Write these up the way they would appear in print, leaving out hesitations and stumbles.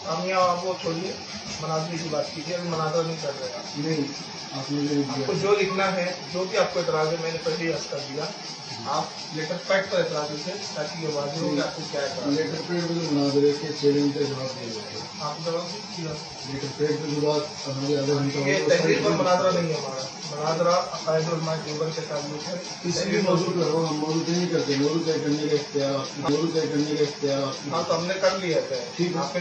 हम यहाँ वो छोड़िए, मनाजरे की बात कीजिए। अभी मनाजरा नहीं कर रहे। नहीं, आपको जो लिखना है, जो भी आपको एतराज है, मैंने पहले ही अर्ज कर दिया। आप लेटर पैड पर एतराज से, ताकि ये वाजिब हो कि आपको क्या है। लेटर पैड में मनाजरे के चैलेंज का जवाब दिया, आप जवाब दीजिए। लेटर पैड के बाद हमारे आधे घंटे तहरीर पर मनाजरा नहीं है। हमारा मनाजरा अकायद और देवबंद के ताल्लुक है। इसलिए मौजूद करो, हम मौजूद नहीं करते। मौजूद तय करने का इख्तियार हाँ, तो हमने कर लिया था। ठीक है, आपने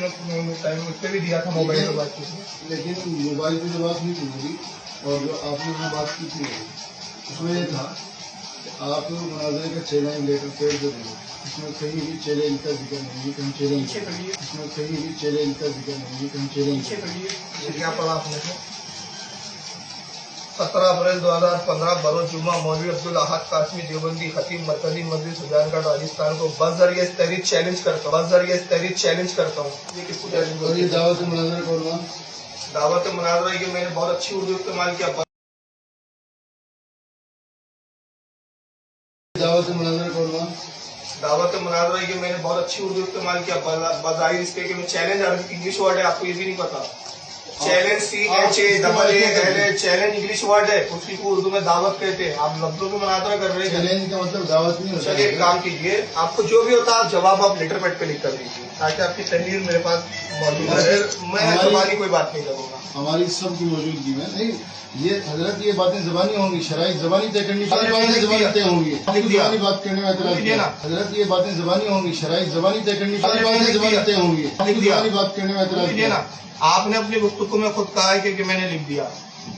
टाइम उस पर भी दिया था मोबाइल पर बात की, लेकिन मोबाइल पे जो बात नहीं की थी और जो आपने बात की थी उसमें ये था कि आप मनाजरे का चैलेंज लेटर पैड जो देंगे, इसमें कहीं भी चैलेंज का जिक्र नहीं है। कहीं चैलेंज इसमें कहीं भी चैलेंज का जिक्र नहीं है। कहीं चैलेंज क्या पढ़ा आपने? 17 अप्रैल 2015 बरोज जुमा मौलवी अब्दुल अहद कासमी देवबंदी खतीब मरकजी मस्जिद सुजानगढ़ राजस्थान को बज़रिए इस तहरीर चैलेंज करता हूँ। ये किसको चैलेंज कर? ये दावत मुनाजरा करना। दावत मुनाजरा ये मैंने बहुत अच्छी उर्दू इस्तेमाल किया। दावत मुनाजरा ये मैंने बहुत अच्छी उर्दू इस्तेमाल किया। बज़ाहिर इसके कि चैलेंज इंग्लिश वर्ड है, आपको ये भी नहीं पता। Challenge CHALLENGE challenge English word है, उसी को उर्दू में दावत कहते हैं। आप लफ्जों को मुनाजरा कर रहे हैं। चैलेंज का मतलब दावत नहीं होता। चलिए एक काम कीजिए, आपको जो भी होता है जवाब आप लेटर पैड पे लिख कर दीजिए, ताकि आपकी तहरीर मेरे पास मौजूद है। मैं ज़बानी कोई बात नहीं करूँगा। हमारी सबकी मौजूदगी में नहीं, ये हजरत ये बातें ज़बानी होंगी, शराइ ज़बानी तय करनी, ज़बानी तय होंगी। ज़बानी बात करने में हजरत ये बातें ज़बानी होंगी, शराइ ज़बानी तय करनी, ज़बानी तय होंगी। ज़बानी बात करने में एतराज़ आपने अपनी गुफ्तगू में खुद कहा है कि मैंने लिख दिया।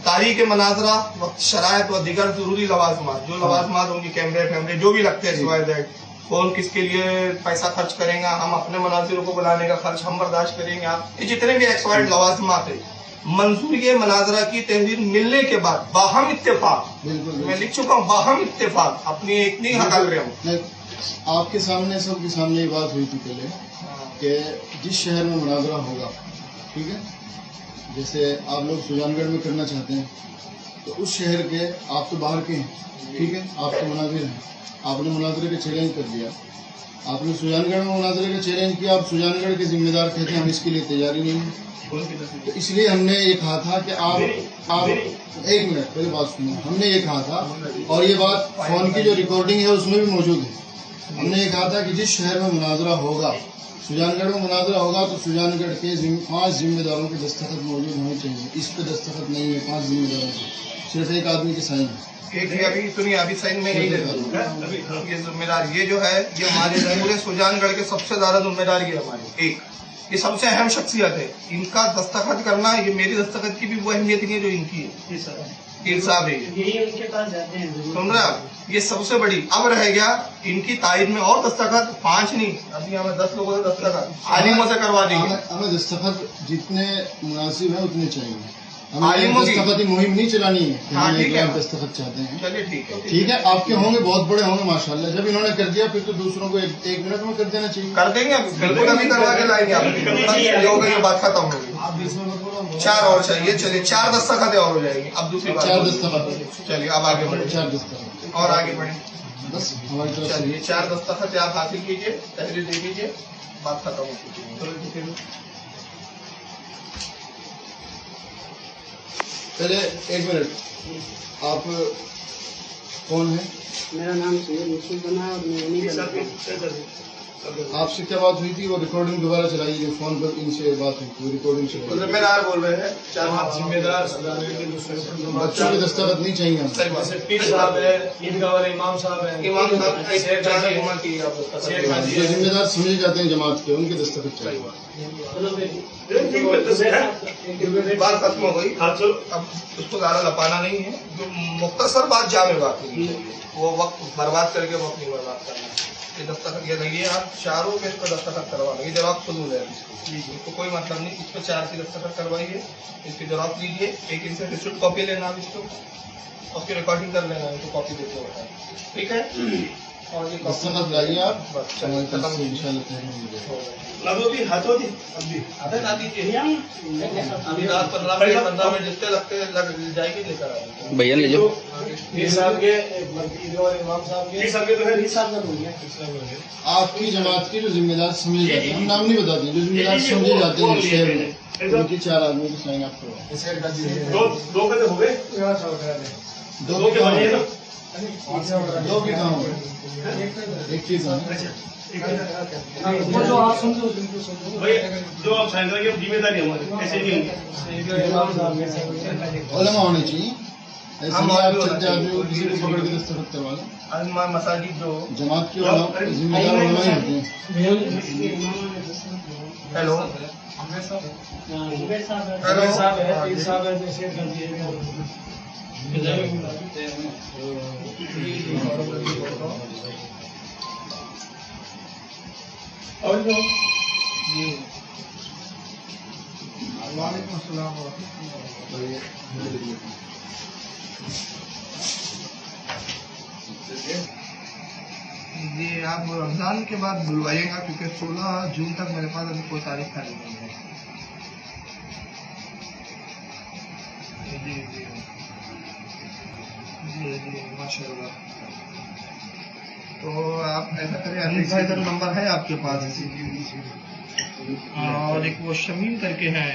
तारीख मनाजरा वक्त शरायत व दिगर जरूरी लवाजमात, जो लवाजमात होंगी, कैमरे जो भी लगते हैं, सिवाय दैट कौन किसके लिए पैसा खर्च करेगा, हम अपने मनाजिरों को बुलाने का खर्च हम बर्दाश्त करेंगे। आप ये जितने भी एक्सपायर्ड लवाजमात है, मंजूरी मनाजरा की तहरीर मिलने के बाद बाहम इत्तेफाक, मैं लिख चुका हूँ, बाहम इत्तेफाक अपनी एक नहीं हटा रहे हूँ। आपके सामने सबके सामने ये बात हुई थी पहले कि जिस शहर में मनाजरा होगा, ठीक है, जैसे आप लोग सुजानगढ़ में करना चाहते हैं तो उस शहर के, आप तो बाहर के हैं, ठीक है, आपके मुनाजिर हैं, आपने मुनाजरे का चैलेंज कर दिया, आपने सुजानगढ़ में मुनाजरे का चैलेंज किया, आप सुजानगढ़ के जिम्मेदार कहते हैं हम इसके लिए तैयारी नहीं है। तो इसलिए हमने ये कहा था कि आप एक मिनट पहले बात सुनिए। हमने ये कहा था, और ये बात फोन की जो रिकॉर्डिंग है उसमें भी मौजूद है, हमने ये कहा था कि जिस शहर में मुनाजरा होगा, सुजानगढ़ में मुनाजरा होगा, तो सुजानगढ़ के 5 जिम्मेदारों के दस्तखत मौजूद होने चाहिए। इस पे दस्तखत नहीं है 5 जिम्मेदारों के, सिर्फ एक आदमी के साइन है। एक अभी सुनिए, अभी साइन में नहीं देता। ये जिम्मेदार ये जो है, ये हमारे पूरे सुजानगढ़ के सबसे ज्यादा जिम्मेदार ये हमारे ये सबसे अहम शख्सियत है। इनका दस्तखत करना, ये मेरी दस्तखत की भी वो अहमियत नहीं है जो इनकी है। पीर साहब है, यही उनके पास जाते हैं, सुन रहे आप, ये सबसे बड़ी। अब रह गया इनकी तारीख में और दस्तखत 5 नहीं, अभी हमें 10 लोगों से दस्तखत आलिमों से करवा देंगे। हमें दस्तखत जितने मुनासिब है उतने चाहिए। आलिमों की दस्तखत मुहिम नहीं चलानी है। हाँ, ठीक है, दस्तखत चाहते हैं। चलिए ठीक है, आपके होंगे, बहुत बड़े होंगे माशाल्लाह। जब इन्होंने कर दिया फिर तो दूसरों को एक मिनट में कर देना चाहिए। कर देंगे, बिल्कुल अभी करवा के लाएंगे। आप ये बात खत्म होगी। 4 और चाहिए, चलिए 4 दस्तखत और हो जाएगी। अब दूसरी बात 4 दस्तखत, चलिए अब आगे बढ़े। 4 दस्तखत और आगे बढ़े, बस हमारी तरफ। चलिए 4 दस्तखत आप हासिल कीजिए, तहरीर दे दीजिए, बात खत्म हो। पहले एक मिनट, आप कौन है? मेरा नाम सैयद मुशीद बना और मैं आपसे क्या बात हुई थी? वो रिकॉर्डिंग दोबारा चलाई, जो फोन पर इनसे बात हुई थी, वो रिकॉर्डिंग चलाई। जिम्मेदार बोल रहे हैं, जिम्मेदार बच्चों के दस्तखत नहीं चाहिए हमको। सही बात। जैसे पीर साहब है, ईदगाह वाले इमाम साहब है, इमाम साहब जो जिम्मेदार समझे जाते हैं जमात के, उनके दस्तखत चाहिए। बात खत्म हो गई। अब उसको ज्यादा लपाना नहीं है, जो मुख्तसर बात जामे बात हुई है, वो वक्त बर्बाद करके वक्त नहीं बर्बाद करना। ये दस्तखत ये लगिए, आप चारों पे इस पर दस्तखत करवा लेंगे, जवाब फजूल है इसको कोई मतलब नहीं। इस पर 4 की दस्तखत करवाइए, इसके जवाब लीजिए, एक इनसे रिसिप्ट कॉपी लेना आप इसको, और फिर रिकॉर्डिंग कर लेना, इनको कॉपी देते होता है, ठीक है। और ये दस्तखत लाइए आप, बस हमारी तरफ खत्म से इंशाल्लाह तहरीर मिल जाएगी। अभी ला दीजिए, अभी रात 15 मिनट जितने लग जाएगी लेकर आएंगे भैया ले जाओ। पीर साहब के, ईदगाह वाले इमाम साहब के, पीर साहब के तो है, पीर साहब का हो गया। आपकी जमात के जो जिम्मेदार समझे जाते हैं, हम नाम नहीं बताते, जो जिम्मेदार समझे जाते हैं शहर में, उनकी 4 आदमियों की साइन आप करवाओ। दो का हो गए, दो के बने ना, 2 की काम है, एक की काम है। जो आप समझो, जो आप साइन करेंगे जिम्मेदारी हमारी, ऐसे नहीं होंगे। उलमा होने चाहिए, ऐसे नहीं आप चलते आदमी को किसी को पकड़ के दस्तखत करवा लें। मसाजिद जो जमात के जिम्मेदार उलमा ही होते हैं। हेलो पीर साहब है, पीर साहब है, जैसे कर दिए और जो वालेकुम अस्सलाम व रहमतुल्लाह। जी आप रमजान के बाद बुलवाइएगा, क्योंकि 16 जून तक मेरे पास अभी कोई तारीख खाली नहीं है। जी जी जी जी माशाल्लाह। तो आप ऐसा करें, अनिल भाई का नंबर है आपके पास, और एक वो शमीम करके है,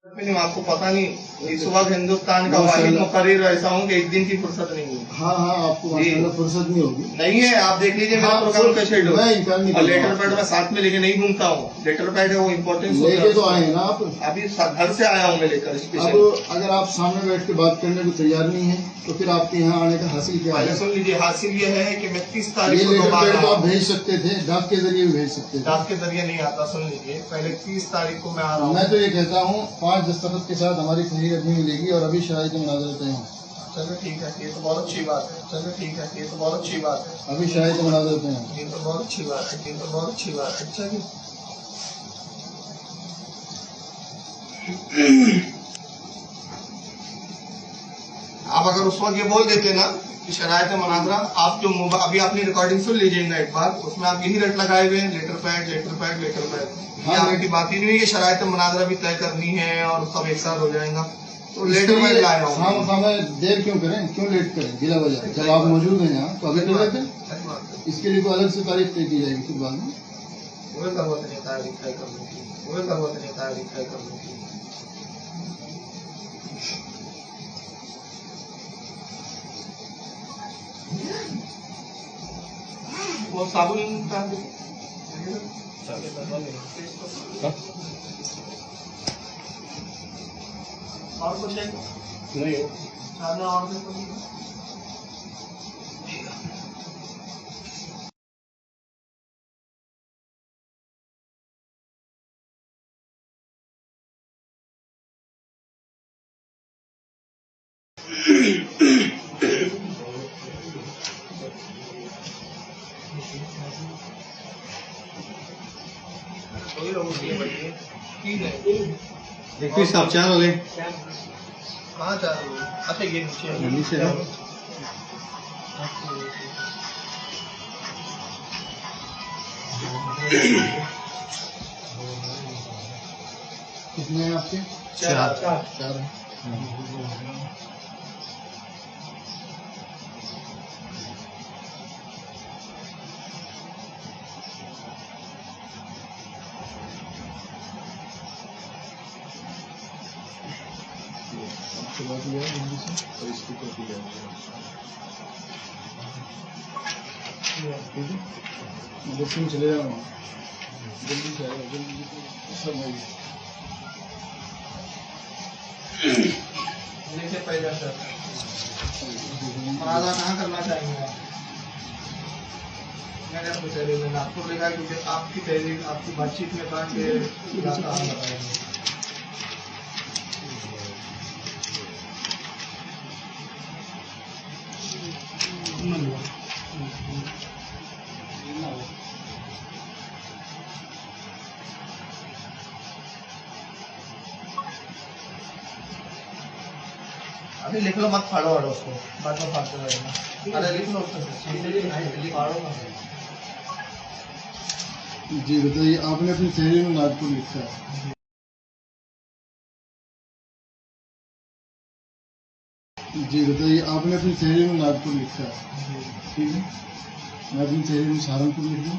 मतलब आपको पता नहीं, इस वक्त हिंदुस्तान का वाहिद मुकर्रिर ऐसा हूँ कि एक दिन की फुर्सत नहीं है। हाँ हाँ, आपको माशाल्लाह फुर्सत नहीं होगी। नहीं है, आप देख लीजिए मेरा प्रोग्राम का शेड्यूल। मैं इनकार नहीं और कर लेटर पैड में साथ में लेके नहीं घूमता हूँ, लेटर पैड है वो इम्पोर्टेंस लेके तो आए हैं ना आप। अभी घर से आया हूँ मैं लेकर स्पेशल। अब अगर आप सामने बैठ के बात करने को तैयार नहीं है, तो फिर आपके यहाँ आने का हासिल क्या पहले है? सुन लीजिए, हासिल ये है कि मैं 30 ये तारीख को लेटर पैड तो आप दोबारा भेज सकते थे, डाक के जरिए भी भेज सकते थे। डाक के जरिए नहीं आता। सुन लीजिए, पहले 30 तारीख को मैं आ रहा हूँ। मैं तो ये कहता हूँ 5 दस्तखत के साथ हमारी तहरीर नहीं मिलेगी, और अभी शराइत मुनाज़रा तय हों। चलो ठीक है, ये तो बहुत अच्छी बात है। चलो ठीक है, ये तो बहुत अच्छी बात है। अभी शराइत मुनाज़रा तय हों। ये तो बहुत अच्छी बात है, ये तो बहुत अच्छी बात है। अच्छा जी, आप अगर उस वक्त ये बोल देते ना कि शरायत मुनाज़रा, आप जो अभी आपने रिकॉर्डिंग सुन लीजिएगा एक बार, उसमें आप यही रट लगाए हुए हैं, letter pad letter pad letter pad. हाँ, आपकी बात ही नहीं हुई कि शरायत मुनाज़रा भी तय करनी है और सब एक साथ हो जाएगा, तो लेटर पैड लाया हूँ। हाँ, देर क्यों करें, क्यों लेट करें बिला वजह? जब आप मौजूद हैं यहाँ तो अभी कर लेते। इसके लिए तो अलग से तारीख तय की जाएगी फिर बाद में। वही जरूरत नहीं तारीख तय करने की, वही जरूरत नहीं तारीख तय करने की। वो साबुन का और कुछ नहीं हो खाना और फिर साहब 4 हो गए। कहाँ जा रहे हो? अच्छा ये नीचे कितने हैं आपके? 4 हैं। बात लिया दिल्ली से, और इसकी कॉपी लिया। ठीक है। तुम चले जाओ जल्दी से आओ, जल्दी सब हो गया। देखिए पहले सर मनाजा कहाँ करना चाहेंगे आप? मैंने आपको तहरीर में नागपुर लिखा है क्योंकि आपकी तहरीर आपकी बातचीत में कहा कि इलाका हम बताएंगे। अभी लिख लो, मत फाड़ो वाड़ो उसको, बाद में फाड़ते रहेगा। अरे लिख लो उसको, फाड़ो ना। जी बताइए, आपने अपनी तहरीर में नागपुर लिखा है। जी बताइए, आपने अपनी तहरीर में नागपुर लिखा है, ठीक है। मैं अपनी तहरीर में सहारनपुर लिख दूँ।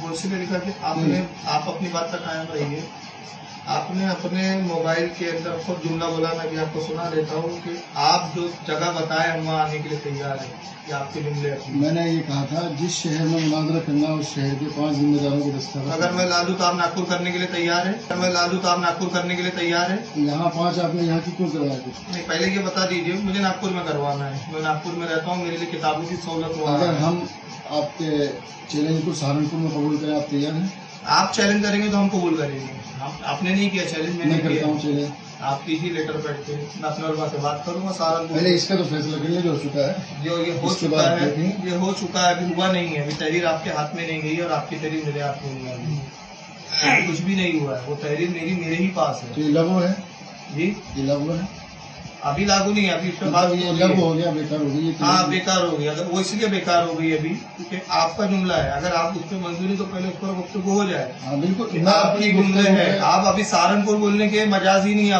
बोलसी ने लिखा कि आप अपनी बात पर कायम रहिए। आपने अपने मोबाइल के अंदर खुद जुमला बोला, मैं भी आपको सुना देता हूँ कि आप जो जगह बताए हम वहाँ आने के लिए तैयार हैं। ये आपके जुमले अपने। मैंने ये कहा था जिस शहर में मुनाजरा करना उस शहर के 5 जिम्मेदारों को दस्तावेज। अगर मैं ला दूं तो आप नागपुर करने के लिए तैयार है? अगर मैं ला दूं तो आप नागपुर करने के लिए तैयार है? यहाँ 5 आपने यहाँ की क्यों करवाया कुछ? नहीं, पहले ये बता दीजिए, मुझे नागपुर में करवाना है। मैं नागपुर में रहता हूँ, मेरे लिए किताबों की सहूलत हुआ। अगर हम आपके चैलेंज को सहारनपुर में कबूल करें, आप तैयार हैं? आप चैलेंज करेंगे तो हम कबूल करेंगे। आपने नहीं किया चैलेंज, मैंने मैं करता हूँ किया। चैलेंज। आप कीजिए लेटर पैड पे, मैं अपने उलमा से बात करूंगा सहारनपुर। पहले इसका तो फैसला कर लीजिए, हो चुका है जो ये हो इसके चुका बाद है, देखेंगे। ये हो चुका है, अभी हुआ नहीं है। अभी तहरीर आपके हाथ में नहीं गई और आपकी तहरीर मेरे हाथ में नहीं आई। कुछ भी नहीं हुआ है, वो तहरीर मेरे ही पास है। तो ये लागू है जी, ये लागू है, अभी लागू नहीं है, अभी उस पर बात मतलब ये हो रही लागू है। हो गया, बेकार हो गई ये तो। हाँ, बेकार हो गई। अगर वो इसलिए बेकार हो गई अभी क्योंकि आपका जुमला है। अगर आप उस पर मंजूरी तो पहले उस पर गुफ्तगू हो जाए। हाँ बिल्कुल, कि आपकी जुमले है, आप अभी सहारनपुर बोलने के मजाज ही नहीं है।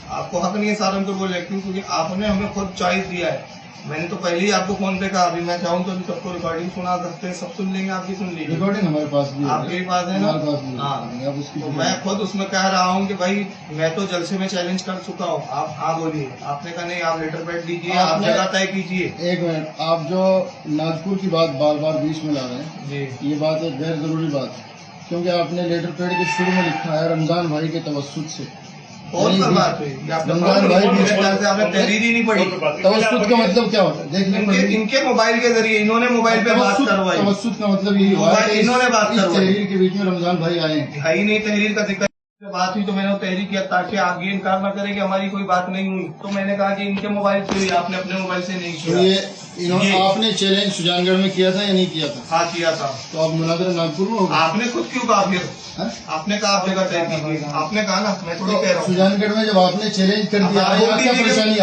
आपको हक नहीं है सहारनपुर बोलने, क्योंकि आपने हमें खुद चॉइस दिया है। मैंने तो पहले ही आपको फोन पे कहा, अभी मैं चाहूँ तो अभी सबको रिकॉर्डिंग सुना सकते हैं, सब सुन लेंगे, आप भी सुन लीजिए। रिकॉर्डिंग हमारे पास भी है, आपके पास है ना? हमारे पास भी है। हाँ, आप उसकी तो मैं खुद उसमें कह रहा हूँ कि भाई मैं तो जलसे में चैलेंज कर चुका हूँ। आप हाँ बोलिए। आपने कहा नहीं, आप लेटर पैड दीजिए, आप आपने- जगह तय कीजिए। एक मिनट, आप जो नागपुर की बात बार बार बीच में ला रहे हैं, जी, ये बात एक गैर जरूरी बात है, क्योंकि आपने लेटर पैड के शुरू में लिखा है रमजान भाई के तवस्सुद से। कौन सा बात हुई? ये आपने रमजान भाई मेरे ख्याल से आपने तहरीर ही नहीं पढ़ी। तवस्सुद का मतलब क्या होता है? देखने इनके मोबाइल के जरिए इन्होंने मोबाइल पे बात करवाई। तवस्सुद का मतलब यही हुआ है कि इन्होंने बात इस करवाई। तहरीर के बीच में रमजान भाई आए हैं। है ही नहीं तहरीर का जिक्र। बात हुई तो मैंने वो तहरीर किया ताकि आप ये इनकार न करें कि हमारी कोई बात नहीं हुई। तो मैंने कहा कि इनके मोबाइल से हुई, आपने अपने मोबाइल से नहीं तो ये किया। आपने चैलेंज सुजानगढ़ में किया था या नहीं किया था? हाँ, किया था। तो आप मुनाजरा नागपुर में होगा? आपने खुद क्यों कहा फिर? हाँ? आपने कहा आप जगह तय कीजिए। आपने कहा ना, मैं थोड़ी कह रहा हूँ। सुजानगढ़ में जब आपने चैलेंज कर दिया, आप यहाँ क्या परेशानी है?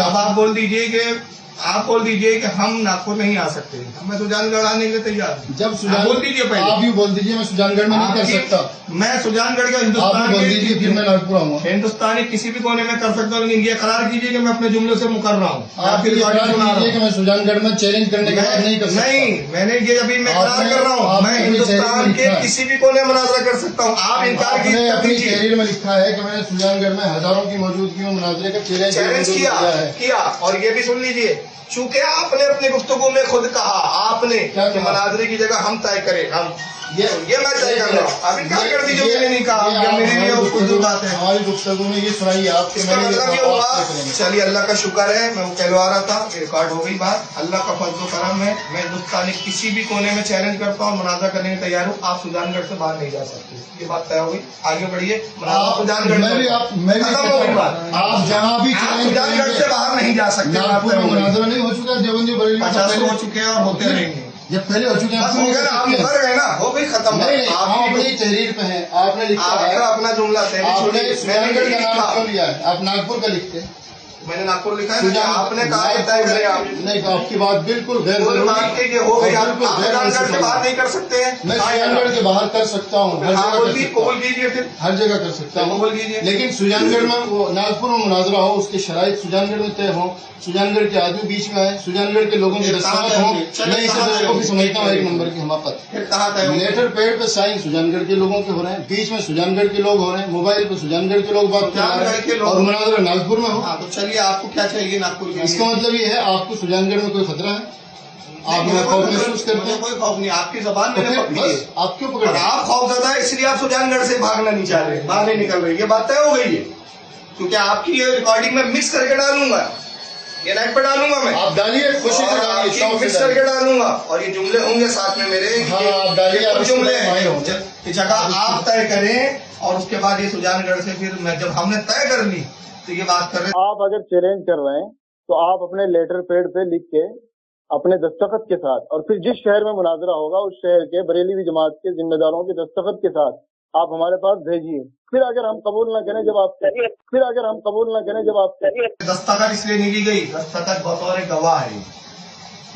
आप बोल दीजिए कि हम नागपुर नहीं आ सकते। मैं सुजानगढ़ आने के लिए तैयार हूँ। जब आप बोल दीजिए पहले। आप भी बोल दीजिए मैं सुजानगढ़ में नहीं कर सकता। मैं सुजानगढ़ का आप भी हिंदुस्तान बोल दीजिए फिर मैं नागपुर आऊंगा। हिंदुस्तान के किसी भी कोने में कर सकता हूँ, लेकिन ये करार कीजिए कि मैं अपने जुमले से मुकर रहा हूँ। आप भी करार कीजिए कि मैं सुजानगढ़ में चैलेंज करने के बाद नहीं कर सकता। नहीं, मैंने ये अभी मैं करार कर रहा हूँ। मैं हिंदुस्तान के किसी भी कोने में मुनाजरा कर सकता हूँ। आप इनकार आपने अपनी कीजिए। तहरीर में लिखा है कि मैंने सुजानगढ़ में हजारों की मौजूदगी में मुनाजरे का चैलेंज किया। और ये भी सुन लीजिए, चूंकि आपने अपनी गुफ्तगू में खुद कहा, आपने क्या कि कहा? मुनाजरे की जगह हम तय करें। हम ये मैं तय कर रहा हूँ। अभी क्या कर दीजिए, मैंने नहीं कहा। ये मेरे लिए उर्दू बात है। हमारी गुफ्तगू में ये सुनाइए आप। इसका मतलब ये हुआ, चलिए अल्लाह का शुक्र है, मैं वो कहलवा रहा था, रिकॉर्ड हो गई बात। अल्लाह का फजल करम है, मैं हिंदुस्तान के किसी भी कोने में चैलेंज करता हूँ, मुनाजा करने में तैयार हूँ। आप सुजानगढ़ से बाहर नहीं जा सकते। ये बात तय हो गई। आगे बढ़िए। सुजानगढ़ मैं भी खत्म हो गई बात। आप जहाँ भी आप चैलेंज सुजानगढ़ से बाहर नहीं जा सकते। नागपुर में मुनाजरा नहीं हो चुका, देवबंदी बरेली 50 हो चुके हैं और होते रहेंगे। जब पहले हो चुके हैं बस हो गया ना, आप मुकर गए ना, हो गई खत्म। नहीं, आप अपनी तहरीर पे हैं, आपने लिखा है, आपका अपना जुमला आपने मैंने सुजानगढ़ का नाम लिखा। क्यों लिया है? आप नागपुर का लिखते हैं। मैंने नागपुर लिखा है ना, आपने कहा कि तय करें आप। नहीं, तो आपकी बात बिल्कुल गैर कोई जरूरी बात नहीं कि हो गई। आप बिल्कुल गैर सुजानगढ़ से जरूरी। बात नहीं कर सकते हैं। मैं सुजानगढ़ के बाहर कर सकता हूँ, हर जगह कर सकता हूँ, कबूल कीजिए फिर। हर जगह कर सकता हूँ, कबूल कीजिए। लेकिन सुजानगढ़ में वो नागपुर में मुनाजरा हो, उसके शराइत सुजानगढ़ में तय हो, सुजानगढ़ के आदमी बीच में आए, सुजानगढ़ के लोगों के दस्तावेज हो। मैं इसे को भी समझता हूँ एक नंबर की हमाकत। फिर कहा तय होगा? लेटर पैड पे साइन सुजानगढ़ के लोगों के हो रहे हैं, बीच में सुजानगढ़ के लोग हो रहे हैं, मोबाइल पे सुजानगढ़ के लोग बात कर रहे सुजानगढ़ के हैं लोग- और मुनाजरा नागपुर में हो। हाँ, तो चलिए आपको क्या चाहिए नागपुर के लिए? इसका मतलब ये है आपको सुजानगढ़ में कोई खतरा है? आप मुझे खौफ महसूस करते मुझे हैं? कोई खौफ नहीं, आपकी जबान तो मैंने फिर पकड़ी है। बस आप क्यों पकड़ और रहे हैं? आप खौफजदा है, इसलिए आप सुजानगढ़ से भागना नहीं चाह रहे, बाहर नहीं निकल रही, ये बात तय हो गई है। क्योंकि आपकी ये रिकॉर्डिंग में मिक्स करके डालूंगा, ये नेट पर डालूंगा मैं, आप डालिए, खुशी से और डालिए, आपकी शौक से मिक्स करके डालिए। डालूंगा, और ये जुमले होंगे साथ में मेरे, हाँ, ये- आप डालिए, ये आप कुछ इसके जुमले लिए माहिर हैं, होंगे। ये जगह आप तय करें, और उसके बाद ये सुजानगढ़ से फिर मैं जब हमने तय कर ली तो ये बात कर रहे आप अगर चैलेंज कर रहे हैं तो आप अपने लेटर पैड पे लिख के अपने दस्तखत के साथ, और फिर जिस शहर में मुनाजरा होगा उस शहर के बरेलवी जमात के जिम्मेदारों के दस्तखत के साथ आप हमारे पास भेजिए। फिर अगर हम कबूल न करें जब आप दस्तखत इसलिए नहीं ली गई, दस्तखत बतौर गवाह है।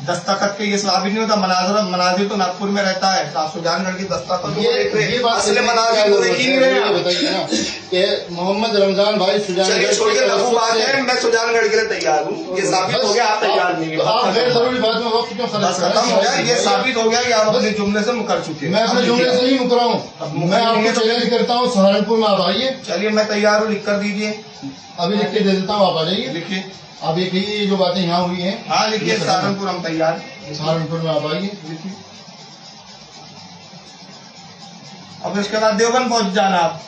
दस्तखत के ये साबित नहीं होता, मनाजिर तो नागपुर में रहता है, तो आप सुजानगढ़ की दस्तखत को देख रहे ये हैं, बात असली मनाजिर को देख ही नहीं रहे ये आप। बताइए ना कि मोहम्मद रमजान भाई सुजानगढ़ चलिए छोड़िए, लघु बात है, मैं सुजानगढ़ के लिए तैयार हूँ, ये साबित हो गया आप तैयार नहीं तो आप गैर है, जरूरी बात में वक्त क्यों खर्च बस कर खत्म हो गया, रहे ये हैं? साबित हो गया कि आप अपने जुमले से मुकर चुके हैं। मैं अपने जुमले से नहीं मुकरा हूँ, मैं आपको चैलेंज करता हूँ, सहारनपुर में आप आइए, चलिए मैं तैयार हूँ, लिख कर दीजिए, अभी लिख के दे देता हूँ, आप आ जाइए। लिखिए, अब ये जो बातें यहाँ हुई हैं, हाँ लिखिए, सहारनपुर हम तैयार। सहारनपुर में आप आइए। लिखिए, अब इसके बाद देवबंद पहुंच जाना आप,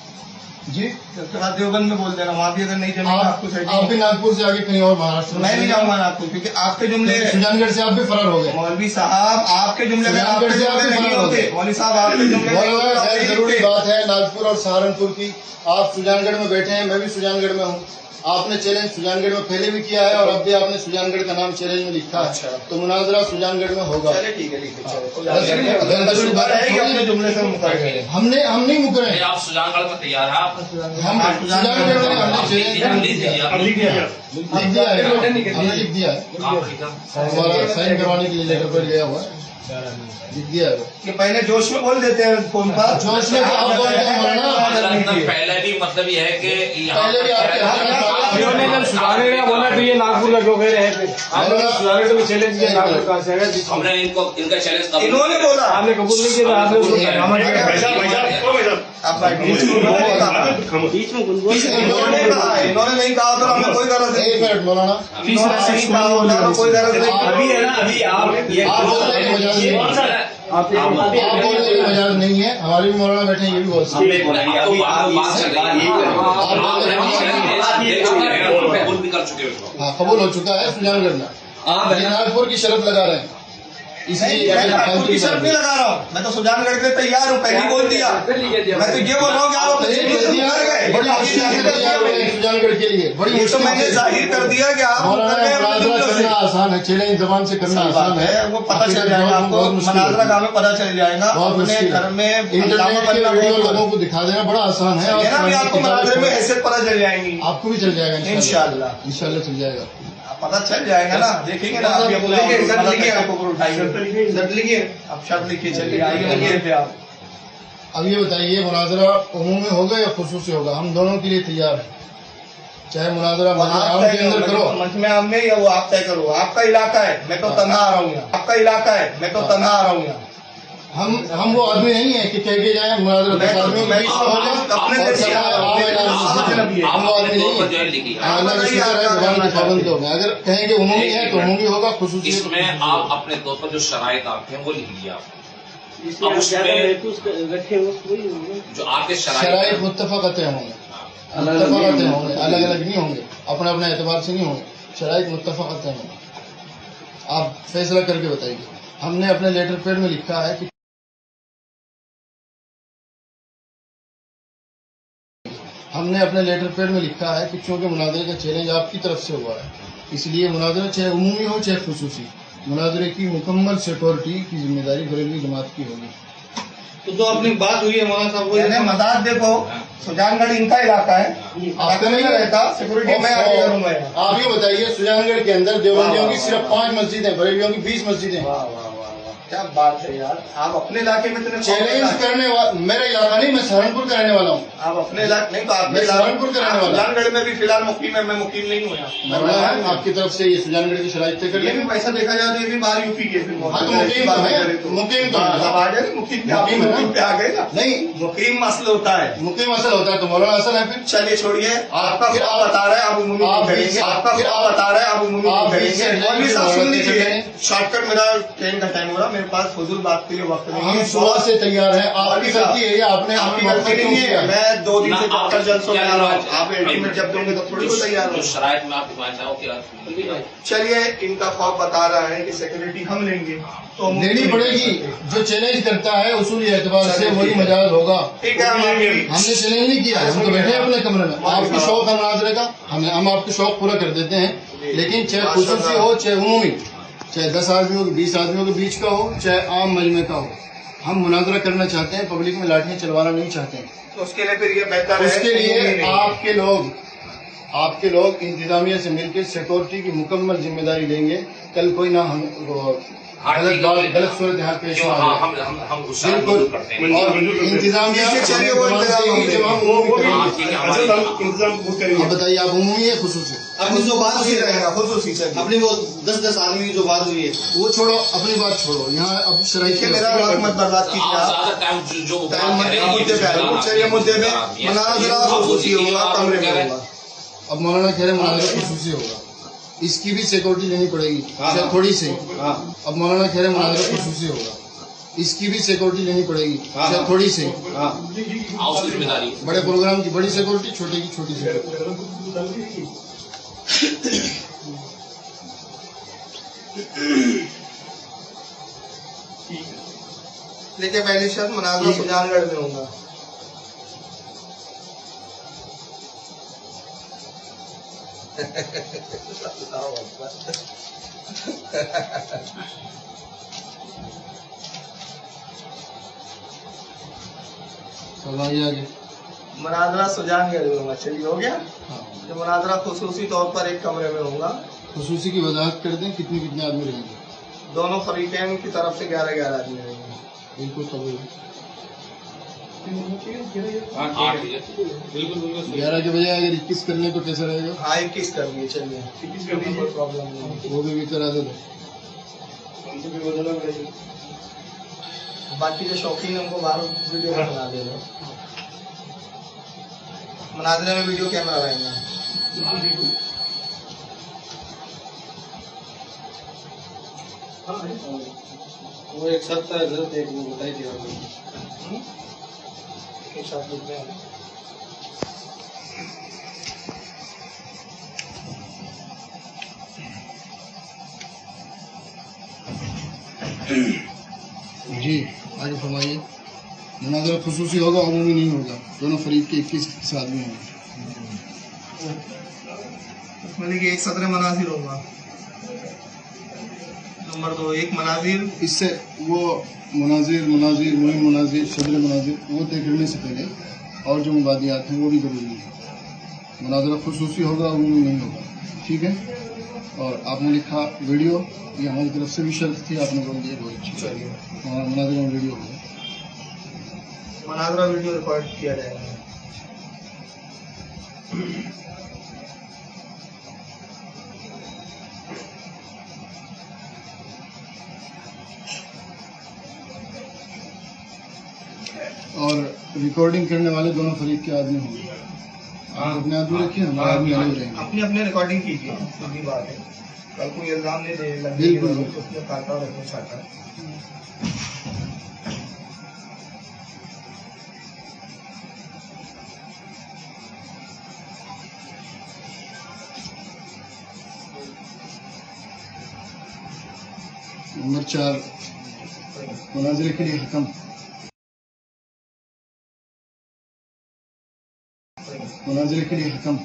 जी, उसके बाद देवबंद में बोल देना, वहाँ भी अगर नहीं जमेगा आपको आप सेटिंग, भी नागपुर से आगे कहीं और महाराष्ट्र में मैं नहीं जाऊंगा नागपुर, क्योंकि आपके जुमले, सुजानगढ़ से आप भी फरार हो गए। मौलवी साहब आपके जुमले में आपके सुजानगढ़ से जुमले आपके नहीं फरार हो होते, गए। मौलवी साहब आपके जुमले नहीं होते, आप गैर नहीं जरूरी लिखते। बात है नागपुर और सहारनपुर की। आप सुजानगढ़ में बैठे हैं, मैं भी सुजानगढ़ में हूँ। आपने चैलेंज सुजानगढ़ में पहले भी किया है और अब भी आपने सुजानगढ़ का नाम चैलेंज में लिखा है, अच्छा। तो मुनाजरा सुजानगढ़ में होगा। चलिए ठीक है, लिखिए, चलो, कोई बस बात नहीं। गैर जरूरी बात है कि अपने जुमले से मुकर गए। हम नहीं मुकरे हैं। आप सुजानगढ़ में तैयार हैं? आप हम सुजानगढ़ में हमने चैलेंज अब लिख दीजिए, आप लिख दीजिए। लिख दिया है, हमने लिख दिया है, कहाँ पर लिखा? हमारा साइन करवाने के लिए लेटर पर गया हुआ है, लिख दिया है। कि पहले जोश में बोल देते हैं फोन पर, जोश में तो आप बोलते हैं मौलाना। पहले भी मतलब ये है कि पहले भी आपके इन्होंने जब सुधारने का बोला तो ये नागपुर का क्यों कह रहे हैं? आपने सुधारने को चैलेंज किया, नागपुर कहाँ से आएगा? हमने इनका चैलेंज कबूल इन्होंने बोला, आपने कबूल नहीं किया, आपने उसको आप बैठिए, इन्होंने कहा, इन्होंने कहा, इन्होंने नहीं कहा तो हमें कोई गरज नहीं, एक मिनट मौलाना, इन्होंने नहीं कहा होता तो कोई गरज नहीं। अभी है ना, अभी आप ये आप बोलने की मजाज नहीं है, आप बोलने की मजाज नहीं है, हमारे भी मौलाना बैठे हैं, ये भी बोल सकते हैं। बात चल रही है, कबूल भी कर चुके हो। हाँ, कबूल हो चुका है सुजानगढ़ में। आप नागपुर की शर्त लगा रहे हैं, इसलिए मैं नागपुर की शर्त नहीं लगा रहा हूँ, मैं तो सुजानगढ़ के लिए तैयार हूँ, पहले ही बोल दिया। मैं तो ये बोल रहा हूँ कि आप अपने जुमले से मुकर गए, बड़ी मुश्किल से तैयार हुए हैं सुजानगढ़ के लिए, बड़ी ये तो मुश्किल मैंने से। जाहिर कर दिया कि आप मुकर गए अपने मुनाजरा जुमलों से। करना आसान है, चैलेंज जबान से करना आसान है, वो पता चल जाएगा आपको, बहुत मुश्किल मनाजरा है। गाँव में पता चल जाएगा, बहुत अपने मुश्किल घर में इंटरनेट के वीडियो लोगों को दिखा देना बड़ा आसान है, ये ना भी आपको मनाजरे में हैसियत पता चल जाएंगी, आपको भी चल जाएगा इंशाल्लाह। इंशाल्लाह चल जाएगा। पता चल जाएगा ना, देखेंगे ना आप, शर्त लिखिए, आपको उठाइए, शर्त लिखिए, आप शर्त लिखिए, चलिए आइए लिखिए पे आप। अब ये बताइए मुनाजरा उमूमी होगा या खुसूसी होगा? हम दोनों के लिए तैयार हैं, चाहे मुनाजरा आम के अंदर करो, मंच में आम में, या वो आप तय करो, आपका इलाका है, मैं तो तन्हा आ रहा हूँ यहाँ, आपका इलाका है, मैं तो तन्हा आ रहा हूँ यहाँ। हम वो आदमी नहीं है कि कह के जाए मुनाजरा 10 आदमियों के बीच में होगा अपने और जैसे सब आम ऐलान से। हम वो आदमी नहीं है। जो है लिखी है। अल्लाह का शुक्र है, जुबान के पाबंद हो गए। अगर कहेंगे उमूमी है तो उमूमी होगा, खुसूसी है तो इसमें खुसूसी आप होगा। अपने तौर पर जो शराइत आते हैं वो लिख लीजिए आप। इसलिए अब उसमें रखे जो आपके शराइत शराइत मुत्तफ़क़तें होंगे, मुत्तफ़क़तें होंगे, अलग अलग नहीं होंगे, अपने अपने एतबार से नहीं होंगे, शराइत मुत्तफ़क़तें होंगे। आप फैसला करके बताइए। हमने अपने लेटर पैड में लिखा है कि चूंकि मुनाजरे का चैलेंज आपकी तरफ से हुआ है, इसलिए मुनाजरा चाहे उमूमी हो चाहे खुसूसी, मुनाजरे की मुकम्मल सिक्योरिटी की जिम्मेदारी बरेलवी जमात की होगी। तो अपनी बात हुई है मौलाना साहब, वो मदाद देखो, सुजानगढ़ इनका इलाका है, आपका नहीं रहता, सिक्योरिटी मैं आगे करूंगा। आप ये बताइए, सुजानगढ़ के अंदर देवबंदियों की सिर्फ 5 मस्जिदें, बरेलियों की 20 मस्जिदें, क्या बात है यार, आप अपने इलाके में इतने चैलेंज करने वाला मेरा इलाका नहीं, मैं सहारनपुर का रहने वाला हूँ। आप अपने इलाके नहीं तो आप मैं सहारनपुर का रहने वाला हूँ। सुजानगढ़ में भी फिलहाल मुकीम है, मैं मुकीम नहीं हूँ यहाँ। आपकी तरफ से ये सुजानगढ़ की शराइत तय कर ये भी लेंगे। पैसा देखा जाए तो ये भी बाहर यूपी के फिर हाँ तो मुकीम तो है, मुकीम तो है। अब आ गए मुकीम पे, आप मुकीम है ना? मुकीम पे आ गए ना। नहीं, मुकीम मसल होता है। मुकीम असल होता है तो मौलाना असल है फिर। चलिए छोड़िए, आपका फिर खुदा बता रहा है आप उम्मीद आप करेंगे, फिर- आपका फिर- खुदा बता रहा है आप उम्मीद आप करेंगे। फिर- मौलवी साहब सुन लीजिए, फिर- शॉर्टकट मेरा ट्रेन का टाइम हो रहा, मेरे पास फजूल बात के लिए वक्त नहीं हम है। सुबह से तैयार हैं, आपकी गलती है, ये आपने आपकी अपने गलती नहीं है, मैं 2 दिन से ना, आप- डॉक्टर जलसों में आ रहा हूँ, क्या आप अल्टीमेट जब दोगे तो थोड़ी को तैयार जो हो। शराइत में आप मानना हो कि चलिए इनका खौफ बता रहा है कि सिक्योरिटी हम लेंगे तो हम लेनी पड़ेगी। जो चैलेंज करता है उसूली एतबार से वही मजाज होगा। ठीक है, हम आपकी हमने चैलेंज नहीं किया, हम तो बैठे हैं अपने कमरे में। आपकी शौक है मुनाजरे का, हम आपके शौक पूरा कर देते हैं। लेकिन चाहे खुसूसी हो चाहे उमूमी, चाहे 10 आदमियों के 20 आदमियों के बीच का हो चाहे आम मजमे का हो, हम मुनाजरा करना चाहते हैं, पब्लिक में लाठियां चलवाना नहीं चाहते हैं। तो उसके लिए फिर ये बेहतर है, उसके लिए नहीं। आपके लोग इंतजामिया से मिलकर सिक्योरिटी की मुकम्मल जिम्मेदारी लेंगे। कल कोई ना हम गलत सूरत यहाँ पेश जो ना हाँ, आए। हम गुस्सा मंजूर करते हैं। और इंतजामिया चलिए वो इंतजाम होंगे। जब हम उमूमी करेंगे। इंतजाम बहुत करेंगे। अब बताइए आप उमूमी है खुसूसी? अपनी जो बात हुई रहेगा खुसूसी चलिए। अपनी वो 10-10 आदमी की जो बात हुई है वो छोड़ो, अपनी बात छोड़ो। यहाँ अब शराइत देखिए मेरा वक्त मत बर्बाद कीजिए आप आप। ज्यादा टाइम जो टाइम मत दीजिए मुद्दे पे आइए। चलिए मुद्दे में मुनाजरा खुसूसी होगा, कमरे में होगा। अब मौलाना कह रहे हैं मुनाजरा खुसूसी होगा, इसकी भी सिक्योरिटी लेनी पड़ेगी, चाहे थोड़ी सी। अब मौलाना कह रहे हैं मुनाजरा खुसूसी होगा, इसकी भी सिक्योरिटी लेनी पड़ेगी, चाहे थोड़ी सी। उसकी जिम्मेदारी बड़े प्रोग्राम की बड़ी सिक्योरिटी, छोटे की छोटी सिक्योरिटी। देखिए पहली शर्त मुनाजरा सुजानगढ़ में होगा। आगे आगे। मुनाजरा सुजानगढ़ में होगा, चलिए हो गया। हाँ, जो मुनाजरा खुसूसी तौर पर एक कमरे में होगा, खुसूसी की वजाहत कर दें, कितने कितने आदमी रहेंगे? दोनों फरीकैन की तरफ से 11-11 आदमी रहेंगे। बिल्कुल कबूल। हाँ ठीक है। 11 के बजाय अगर 21 कर लें तो कैसा रहेगा? हाँ 21 कर लिए, चलिए 21 कर लीजिए, कोई प्रॉब्लम नहीं है। वो भी करा दे। बाकी जो शौकीन है उनको बाहर वीडियो में बना दे रहे। मुनाजरे में वीडियो कैमरा रहेगा। वो एक शर्त है, गलत एक वो बताई थी आपने। के साथ लिखते हैं। जी आगे फरमाइए। मुनाजरा खुसूसी होगा, अमूमी नहीं होगा। दोनों फरीक के 21 आदमी होंगे। उसमें देखिए एक सदर मनाजिर होगा। नंबर 2 एक मनाजिर। इससे वो मुनाजिर मुहिम मुनाजिर सदर मुनाजिर वो तय करने से पहले और जो मुबादियात हैं वो भी जरूरी है। मुनाजरा खुसूसी होगा, अमूमी नहीं होगा। ठीक है। और आपने लिखा वीडियो, ये हमारी तरफ से भी शर्त थी, आपने बोल दिया बहुत अच्छी। चलिए हमारा मुनाजरा में वीडियो होगा। मुनाजरा वीडियो रिकॉर्ड किया जाएगा। और रिकॉर्डिंग करने वाले दोनों फरीक के आदमी होंगे। आप अपने आदमी रखिए, हमारे आदमी अलग रहेंगे। अपनी अपने रिकॉर्डिंग कीजिए, सीधी बात है। कल कोई इल्जाम नहीं दे लग बिल्कुल। उसने काटा और उसने छाटा। नंबर 4 मुनाजरे के लिए हकम। मुनाजरे के लिए हकम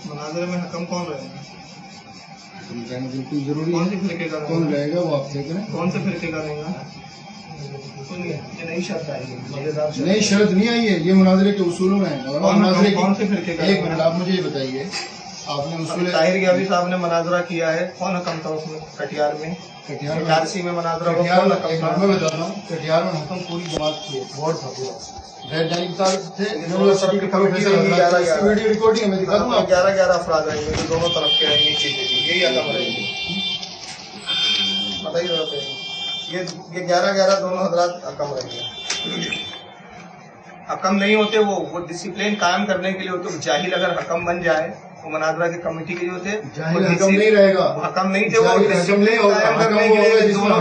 मुनाजरे में हकम कौन रहेगा? रहना बिल्कुल जरूरी कौन है। से फिरके का कौन रहेगा? रहेगा वो आप तय करें। कौन से फिरके का रहेगा? सुनिए, ये नई शर्त आई है, मजेदार शर्त। नई शर्त नहीं आई है, ये मुनाजरे के उसूलों में है। और कौन मुनाजरे कौन से की फिरके का एक रहेगा? मिनट आप मुझे ये बताइए, आपने उसूल ताहिर गयावी साहब ने मनाजरा किया है, कौन हकम था उसमें? कटिहार में, कटिहार में मनाजरा हुआ, कौन हकम था? मैं बता रहा हूँ, कटिहार में हकम पूरी जमात की है, बोर्ड था पूरा, गैर जानिबदार थे, यूनिवर्सिटी की कमेटी से वीडियो रिकॉर्डिंग में दिखा दूंगा। 11 अफराद रहेंगे जो दोनों तरफ के रहेंगे, चीजें यही हकम रहेंगे। बताइए ये 11 दोनों हजरात हकम रहेंगे। हकम नहीं होते वो डिसिप्लिन कायम करने के लिए होते। तो जाहिल अगर हकम बन जाए तो मनाजरा की कमेटी के जो थे जाहिल हकम नहीं रहेगा, वो हकम नहीं थे, वो डिसिप्लिन कायम करने के लिए दोनों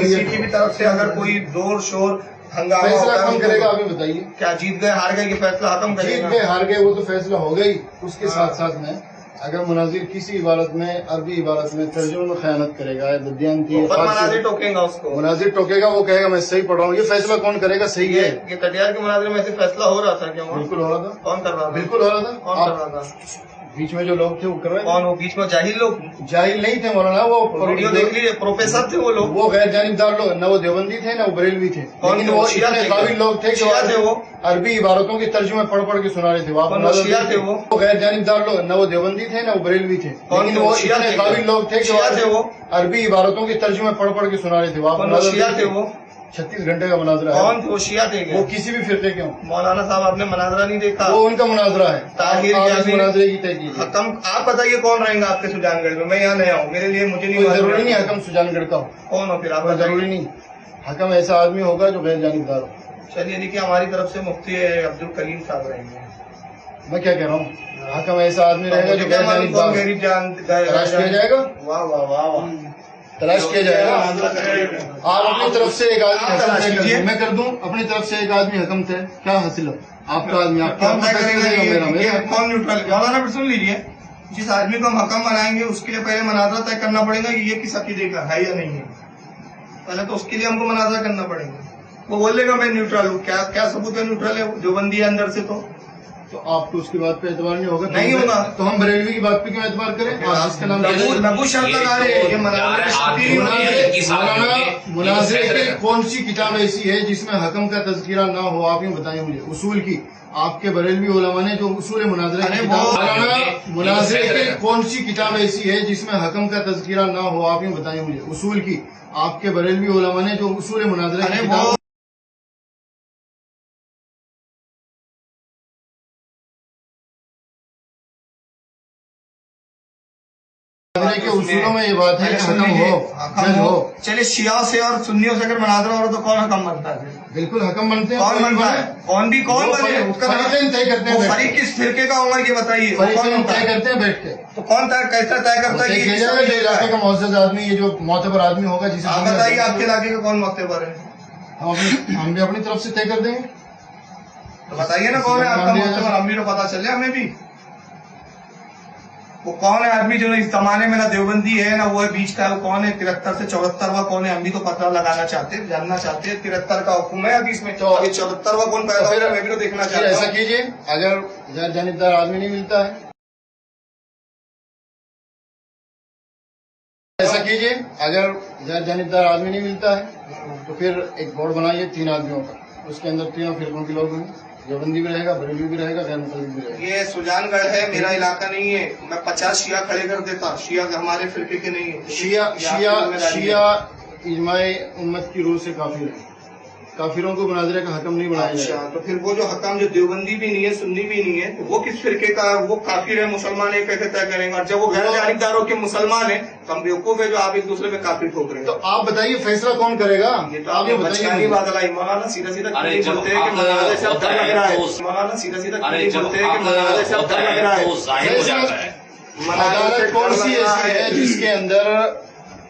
किसी की भी तरफ से अगर कोई जोर शोर हंगामा फैसला कौन करेगा? अभी बताइए, क्या जीत गए हार गए कि फैसला हकम जीत करेगा? गए हार गए वो तो फैसला हो गई। उसके साथ साथ में अगर मुनाजिर किसी इबारत में, अरबी इबारत में, तर्जुमे में खयानत करेगा, बदयांती मुनाजिर टोकेगा उसको, मुनाजिर टोकेगा, वो कहेगा मैं सही पढ़ रहा हूँ, ये फैसला कौन करेगा? सही है। ये कटिहार के मुनाजिर में ऐसे फैसला हो रहा था क्या? बिल्कुल हो रहा था। कौन कर रहा था? बिल्कुल हो रहा था। कौन कर रहा था? बीच में जो लोग थे वो कर रहे थे। कौन? वो बीच में जाहिल लोग, जाहिल नहीं थे मौलाना, वो वीडियो देख लीजिए, प्रोफेसर थे वो लोग, वो गैर जानिबदार लोग, न वो देवबंदी थे न वो बरेलवी थे, लेकिन वो इतने काबिल लोग थे शिया थे वो, अरबी इबारतों के तर्जुमे पढ़ के सुना रहे थे। शिया थे वो गैर जानिबदार लोग, न वो देवबंदी थे न वो बरेलवी थे, लेकिन वो इतने काबिल लोग थे शिया थे वो, अरबी इबारतों के तर्जुमे पढ़ के सुना रहे थे। शिया थे वो, 36 घंटे का मुनाजरा है। कौन थे वो? शिया थे वो किसी भी फिरके के हों। मौलाना साहब आपने मनाजरा नहीं देखा? वो उनका मुनाजरा है। ताहिर आप इस गयावी मुनाजरे की तय कीजिए। हकम आप बताइए कौन रहेंगा आपके सुजानगढ़ में? मैं यहाँ नया हूँ, मेरे लिए मुझे नहीं कोई मालूम। जरूरी नहीं हकम सुजानगढ़ का हो, कौन हो फिर आप कोई जरूरी बताइए। नहीं। हकम ऐसा आदमी होगा जो गैर जानिबदार हो। चलिए देखिए, हमारी तरफ से मुफ्ती अब्दुल कलीम साहब रहेंगे। मैं क्या कह रहा हूँ, हकम ऐसा आदमी रहेगा जो गैर जानिबदार, गरीब जान तलाश किया जाएगा, वाह वाह वाह वाह, तलाश किया जाएगा। आप अपनी तरफ से एक आदमी हकम तय कर दूं, मैं कर दूं अपनी तरफ से एक आदमी हकम तय, क्या हासिल हो? आपका आदमी आप कौन तय करेगा? मेरा कौन न्यूट्रल? मौलाना फिर सुन लीजिए, जिस आदमी को हम हकम बनाएंगे उसके लिए पहले मनाजरा तय करना पड़ेगा कि ये किस अकीदे का है या नहीं है। पहले तो उसके लिए हमको मनाजरा करना पड़ेगा। वो बोलेगा मैं न्यूट्रल हूँ, क्या सबूत है न्यूट्रल है? जो बंदी है अंदर से, तो आपको उसकी बात पे एतबार नहीं होगा? नहीं होगा। तो हम बरेलवी की बात पे क्यों एतबार करें? जिसका नाम नबू शर्त लगा रहे हैं, ये मुनाज़रे की कौन सी किताब ऐसी है जिसमें हकम का तज़किरा ना हो? आप यूँ बताइए मुझे। उसूल की आपके बरेलवी उलमा ने जो उसूल मुनाज़रे की किताब, मुनाज़रे की कौन सी किताब ऐसी है जिसमें हकम का तज़किरा ना हो? आप यूँ बताइए मुझे। उसूल की आपके बरेलवी उलमा ने जो उसूल मुनाज़रे की किताब के उसूलों में ये बात है कि हकम हो। चलिए शिया से और सुन्नियों से अगर मनाजरा हो तो कौन हकम बनता है? बिल्कुल हकम बनते हैं। कौन बनता है? कौन बने? उसका फरीक़ैन तय करते हैं। फरीक किस फिरके का होगा ये बताइए। फरीक़ैन तय करते हैं बैठ के। तो कौन कैसा तय करता है? जो इलाके का मुअज़्ज़ज़ आदमी, ये जो मोतबर आदमी होगा जिसे आप बताइए आपके इलाके का कौन मोतबर है? हम भी अपनी तरफ से तय कर देंगे। तो बताइए ना कौन है आपका मोतबर, हम भी तो पता चले हमें भी। वो कौन है आदमी जो इस जमाने में ना देवबंदी है ना वो है बीच का, वो कौन है? 73 से 74वां कौन है? हम भी तो पता लगाना चाहते हैं, जानना चाहते हैं। 73 का हुक्म है हदीस में, तो ये 74वां कौन पैदा हुआ है मैं भी तो देखना चाहता हूँ। ऐसा कीजिए, अगर गैर जानिबदार आदमी नहीं मिलता है, ऐसा कीजिए, अगर गैर जानिबदार आदमी नहीं मिलता है तो फिर एक बोर्ड बनाइए 3 आदमियों का, उसके अंदर तीनों फिरकों के लोग होंगे, देवबंदी भी रहेगा, बरेलवी भी रहेगा, गैर मुसलमान भी रहेगा। ये सुजानगढ़ है, मेरा इलाका नहीं है। मैं 50 शिया खड़े कर देता, शिया हमारे फिरके के नहीं है। शिया इजमाए उम्मत की रूह से काफिर है, काफिरों को मुनाजरे का हकम नहीं बनाया अच्छा, जाएगा। तो फिर वो जो हकम जो देवबंदी भी नहीं है, सुन्नी भी नहीं है, तो वो किस फिरके का? वो काफिर है, मुसलमान है, कैसे तय करेंगे? और जब वो गैर जानिबदारों के मुसलमान है तो हम बेवकूफ है जो आप एक दूसरे में काफिर ठोक रहे हैं। तो आप बताइए फैसला कौन करेगा? ये तो आपने बचकानी बात लाई। मौलाना सीधा सीधा क्यों बोलते हैं कि मनाजरे से अब डर लग रहा है? मौलाना सीधा सीधा क्यों बोलते हैं कि मनाजरे से अब डर लग रहा है? अदालत कौन सी ऐसी है जिसके अंदर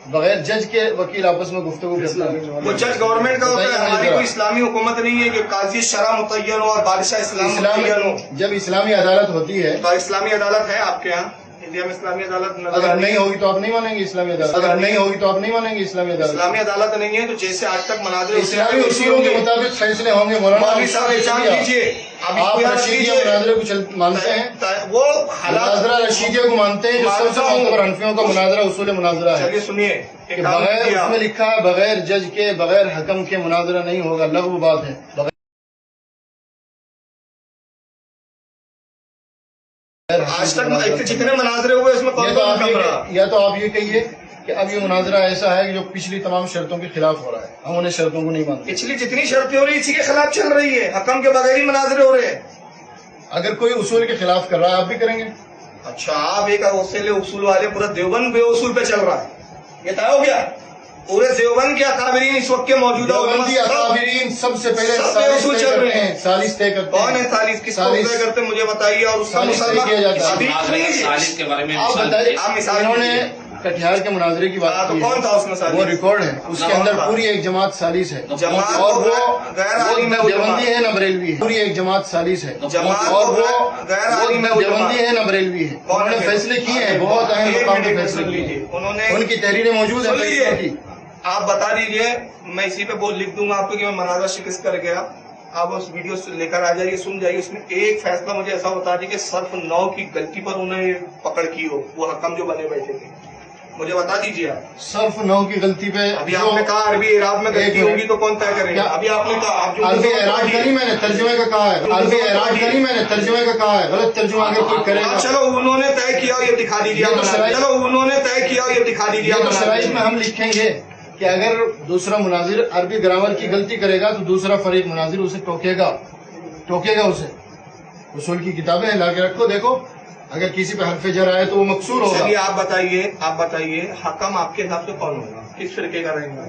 बगैर जज के वकील आपस में गुफ्तगू करते हैं? वो जज गवर्नमेंट का होता है। हमारी कोई इस्लामी हुकूमत नहीं है कि काजी शरा मुतय्यन हो और बादशाह इस्लाम मुतय्यन हो। जब इस्लामी अदालत होती है तो इस्लामी अदालत है आपके यहाँ इंडिया में? इस्लामी अदालत अगर नहीं होगी तो आप नहीं मानेंगे इस्लामी अदालत? अगर नहीं होगी तो आप नहीं मानेंगे इस्लामी अदालत? इस्लामी अदालत नहीं है तो जैसे आज तक मनाजरे इस्लामी उसूलों के मुताबिक फैसले होंगे। मौलाना साहब एहसान कीजिए, आप रशीदिया मुनाजरे को मानते हैं? वो मुनाजरा रशीदिया को मानते हैं जो सबसे मोतबर हनफियों का मुनाजरा उसूल मुनाजरा है। चलिए सुनिए, बगैर उसमें लिखा है बगैर जज के बगैर हकम के मुनाजरा नहीं होगा, लग़्व बात है। आज तक जितने मनाजरे हुए उसमें कौन कौन कम रहा? या तो आप ये कहिए कि अब ये मुनाजरा ऐसा है कि जो पिछली तमाम शर्तों के खिलाफ हो रहा है, हम उन्हें शर्तों को नहीं मानते। पिछली जितनी शर्तें हो रही इसी के खिलाफ चल रही है, हकम के बगैर ही मनाजरे हो रहे हैं। अगर कोई उसूल के खिलाफ कर रहा है आप भी करेंगे। अच्छा, आप एक उसूल वाले, पूरा देवबंद बेउसूल पे चल रहा है, ये तय हो गया। पूरे देवबंद के अकाबरीन इस वक्त के मौजूदा देवबंदी अकाबरीन सबसे पहले उसूल चल रहे हैं। सालिस तय करते हैं। कौन है सालिस? किसको तय करते मुझे बताइए। और उसका मुसलमान किया जाता है। सालिस के बारे में आप बताइए, आप मिसाल इन्होंने कटिहार के मुनाजरे की बात तो की कौन है, था उसमें सालिस? वो रिकॉर्ड है, उसके अंदर पूरी एक जमात सालिस है, जमात और तो वो गैर आलिम है, देवबंदी है न बरेलवी है, पूरी एक जमात सालिस है, जमात और तो वो गैर आलिम है, देवबंदी है न बरेलवी है। उन्होंने फैसले किए हैं, बहुत अहम मुकाम पे फैसले किए हैं, उन्होंने। उनकी तहरीरें मौजूद है सुन लीजिए। फैसलों की। आप बता दीजिए, मैं इसी पे बोल लिख दूंगा आपको कि मैं मनाजरा शिकस्त कर गया। आप उस वीडियो से लेकर आ जाइए, सुन जाइए। उसमें एक फैसला मुझे ऐसा बता दीजिए कि सर्फ 9 की गलती पर उन्हें पकड़ की हो, वो हकम जो बने बैठे थे, मुझे बता दीजिए आप। सर्फ 9 की गलती पे अभी आपने कहा अरबी इराब में गलती होगी तो कौन तय करेगा? अभी आपने कहा, आप जो अरबी एराब का नहीं मैंने तर्जुमे का कहा है, अरबी एराब का नहीं मैंने तर्जुमे का कहा है। गलत तर्जुमा अगर कोई करेगा, चलो उन्होंने तय किया ये दिखा दीजिए। चलो उन्होंने तय किया ये दिखा दीजिए। तो शराइत में हम लिखेंगे कि अगर दूसरा मुनाजिर अरबी ग्रामर की गलती करेगा तो दूसरा फरीक मुनाजिर उसे टोकेगा उसे। उसूल की किताबें ला के रखो, देखो अगर किसी पे हरफ जर आए तो वो मकसूर होगा। चलिए आप बताइए हकम आपके हिसाब से कौन होगा, किस फिरके का रहेगा?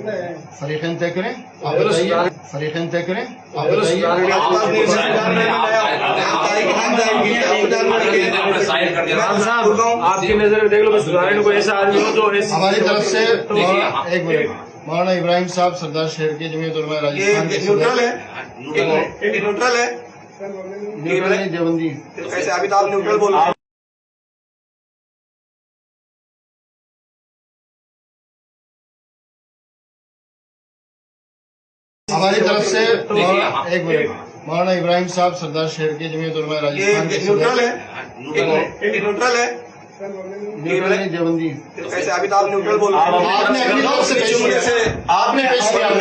फरीकैन तय करें, आप बताइए। फरीकैन तय करें, आप बताइए। आपकी नजर में देख लो, सुधारने को ऐसा आदमी हो जो हमारी तरफ से एक मिनट, मौलाना इब्राहिम साहब सरदार शहर के जमीयत उलमा राजस्थान के न्यूट्रल है, न्यूट्रल है, देवबंदी। कैसे? अभी तो आप न्यूट्रल बोल रहे हैं। हमारी तरफ से एक मिनट, मौलाना इब्राहिम साहब सरदार शहर के जमीयत उलमा राजस्थान के न्यूट्रल है, न्यूट्रल है, देवबंदी। कैसे? अभी तो आप न्यूट्रल बोल रहे हैं। आपने अपनी तरफ से पेश किया, आपने पेश किया, आपने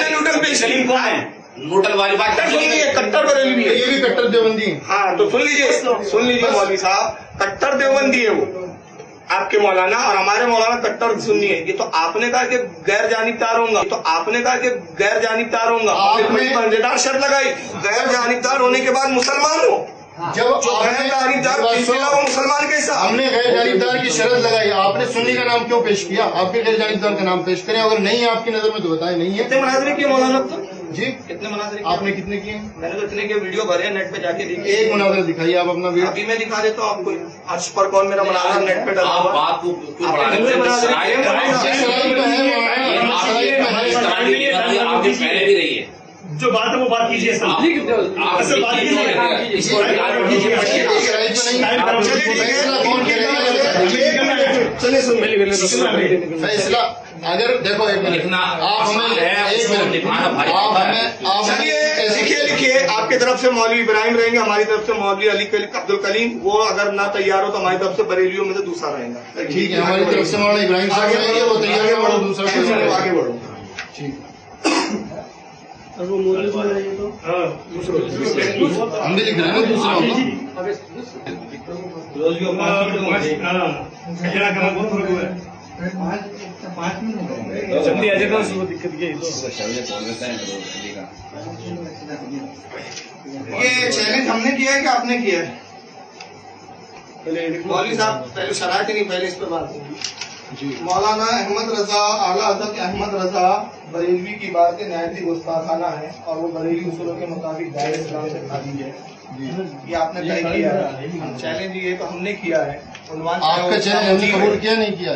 न्यूट्रल पेश की। कौन है? नोटल वाली बात सुन लीजिए, कट्टर बरेली भी है। ये भी कट्टर देवबंदी है। हाँ तो सुन लीजिए मौलवी साहब, कट्टर देवबंदी है वो आपके मौलाना, और हमारे मौलाना कट्टर सुन्नी है। ये तो आपने कहा कि गैर जानिबदार होगा, आपने मजेदार शर्त लगाई, गैर जानिबदार होने के बाद मुसलमान हो। जब गैर जानिबदार वो मुसलमान कैसा? हमने गैर जानिबदार की शर्त लगाई, आपने सुन्नी का नाम क्यों पेश किया? आप भी गैर जानिबदार का नाम पेश करें, अगर नहीं है आपकी नजर में तो बताएं। नहीं है? कितने मनाजरे किए मौलाना अब तक? जी कितने मनाजरे? आपने कितने किए? मैंने तो इतने के वीडियो भरे नेट पे जाके देखिए। एक मुनाजरा दिखाइए आप अपना वीडियो। अभी मैं दिखा देता हूँ आपको, अर्श पर कौन मेरा मुनाजरा नेट पे डाला आप हुआ। बात को क्यों बढ़ा रहे हैं? आपके पहले भी रही है, जो बात है वो बात कीजिए सर। आप बात चलिए सुनिए, फैसला अगर देखो एक मिनट, आप हमें लिखिए आपके तरफ से मौलवी इब्राहिम रहेंगे, हमारी तरफ से मौलवी अब्दुल कलीम। वो अगर ना तैयार हो तो हमारी तरफ से बरेलियों में से दूसरा रहेगा। ठीक है, हमारी तरफ से मौलाना इब्राहिम साहब रहेंगे, वो तैयार है, और दूसरा आगे बढ़ो। ठीक, वो मोदी बोल रही है तो हम भी लिख रहे हैं ना दूसरा होगा। दिक्कत क्या ये चैलेंज हमने किया है कि आपने किया है? मौलवी साहब पहले शरायत ही नहीं, पहले इस पर बात होगी। मौलाना अहमद रजा, आला हज़रत अहमद रजा बरेलवी की बात नहायत गुस्ताखाना है और वो बरेली उसूलों के मुताबिक दायरे इस्लाम से खाली है। ये आपने तय किया है। चैलेंज ये तो हमने किया है। आपका चैलेंज हमने कबूल किया नहीं किया?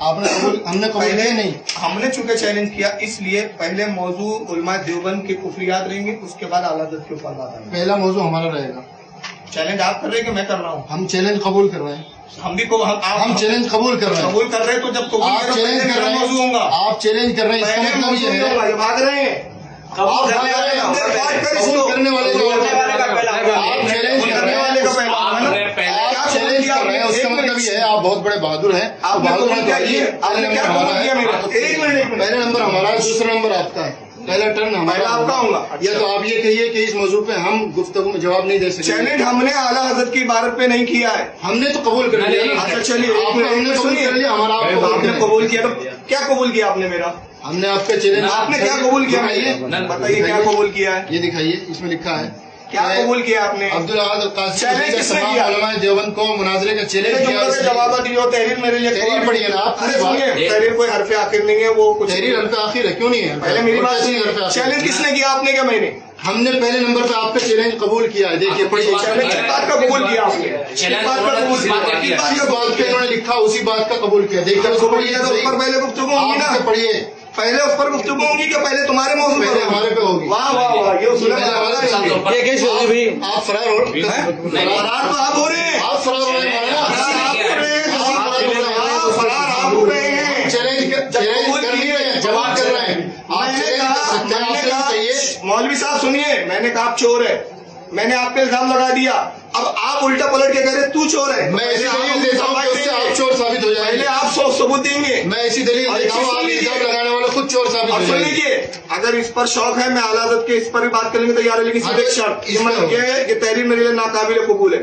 हमने कबूल किया नहीं। हमने चूंकि चैलेंज किया इसलिए पहले मौजू उलमा देवबंद के कुफरियात रहेंगे, उसके बाद आला हज़रत के ऊपर बात आएगी। पहला मौजू हमारा रहेगा। चैलेंज आप कर रहे हैं कि मैं कर रहा हूँ? हम चैलेंज कबूल कर रहे हैं। हम चैलेंज कबूल कर रहे हैं। कबूल कर रहे हैं तो जब कबूल आप चैलेंज कर रहे मौजू होगा, हैं, आप चैलेंज कर रहे हैं, इसका मतलब ये है भाग रहे हैं। आप करने वाले का आप चैलेंज करने वाले का पहला, आप चैलेंज कर रहे हैं, इसका मतलब ये है आप बहुत बड़े बहादुर हैं। आपने बहादुर कबूल हैं क्या तो किया? आपने क्या कबूल किया मेरा? एक मिनट पहला नंबर हमारा है, दूसरा नंबर आपका है, पहला टर्न हमारा। पहला आपका होगा। या तो आप ये कहिए कि इस मौजूद पे हम गुफ्तगू में जवाब नहीं दे सकते। चैलेंज हमने आला हजरत की इबारत पे नहीं किया है। हमने तो कबूल कर लिया। अच्छा चलिए, एक मिनट, हमने कबूल कर लिया, हमारा आप कबूल आपने करें। कबूल किया तो क्या कबूल किया आपने मेरा? हमने आपका चैलेंज। आपने क्या कबूल किया? बताइए क्या कबूल किया है? ये दिखाइए, इसमें लिखा है क्या कबूल किया आपने? अब्दुल अहद कासिम चैलेंज किसने किया? उलमाए देवबंद को मुनाजरे का चैलेंज किया। जवाब दियो, तहरीर मेरे लिए तहरीर पढ़िए ना आप। अरे सुनिए, तहरीर कोई हरफ आखिर नहीं है, वो कुछ तहरीर हरफ आखिर है, क्यों नहीं है? पहले मेरी बात सुनिए। चैलेंज किसने किया? आपने क्या मैंने? हमने पहले नंबर पे आपका चैलेंज कबूल किया है। देखिए पढ़िए, चैलेंज किस बात का कबूल किया आपने? किस बात का कबूल किया? किस बात जिस का बात पे इन्होंने लिखा उसी बात का कबूल किया। देखिए उसको पढ़िए, तो ऊपर पहले गुफ्तगू होंगी ना? आप पढ़िए, पहले उस पर गुफ्तगू होंगी कि पहले तुम्हारे मौजूद पहले हमारे पे होगी। वाह वाह वाह, ये उसूल है। आप फरार हो, फरार तो आप हो रहे हैं। आप फरार हो रहे हैं। फरार आप हो रहे हैं। चैलेंज कर नहीं रहे हैं, जवाब कर रहे हैं। आप चैलेंज कर सकते हैं, आप कहिए। मौलवी साहब सुनिए, मैंने कहा आप चोर है, मैंने आप पे इल्जाम लगा दिया, अब आप उल्टा पलट के कह रहे तू चोर है। मैं ऐसी दलील देता हूँ कि उससे आप चोर साबित हो पहले जाएंगे। आप सबूत देंगे। मैं ऐसी दलील देता हूँ, आप इल्जाम लगाने वाले खुद चोर साबित हो और सुन जाएंगे। लीजिए, अगर इस पर शौक है, मैं आला हज़रत के इस पर भी बात करने को तैयार है, लेकिन सिर्फ एक शर्त, ये मतलब ये है कि तहरीर मेरे लिए नाकाबिल कबूल है।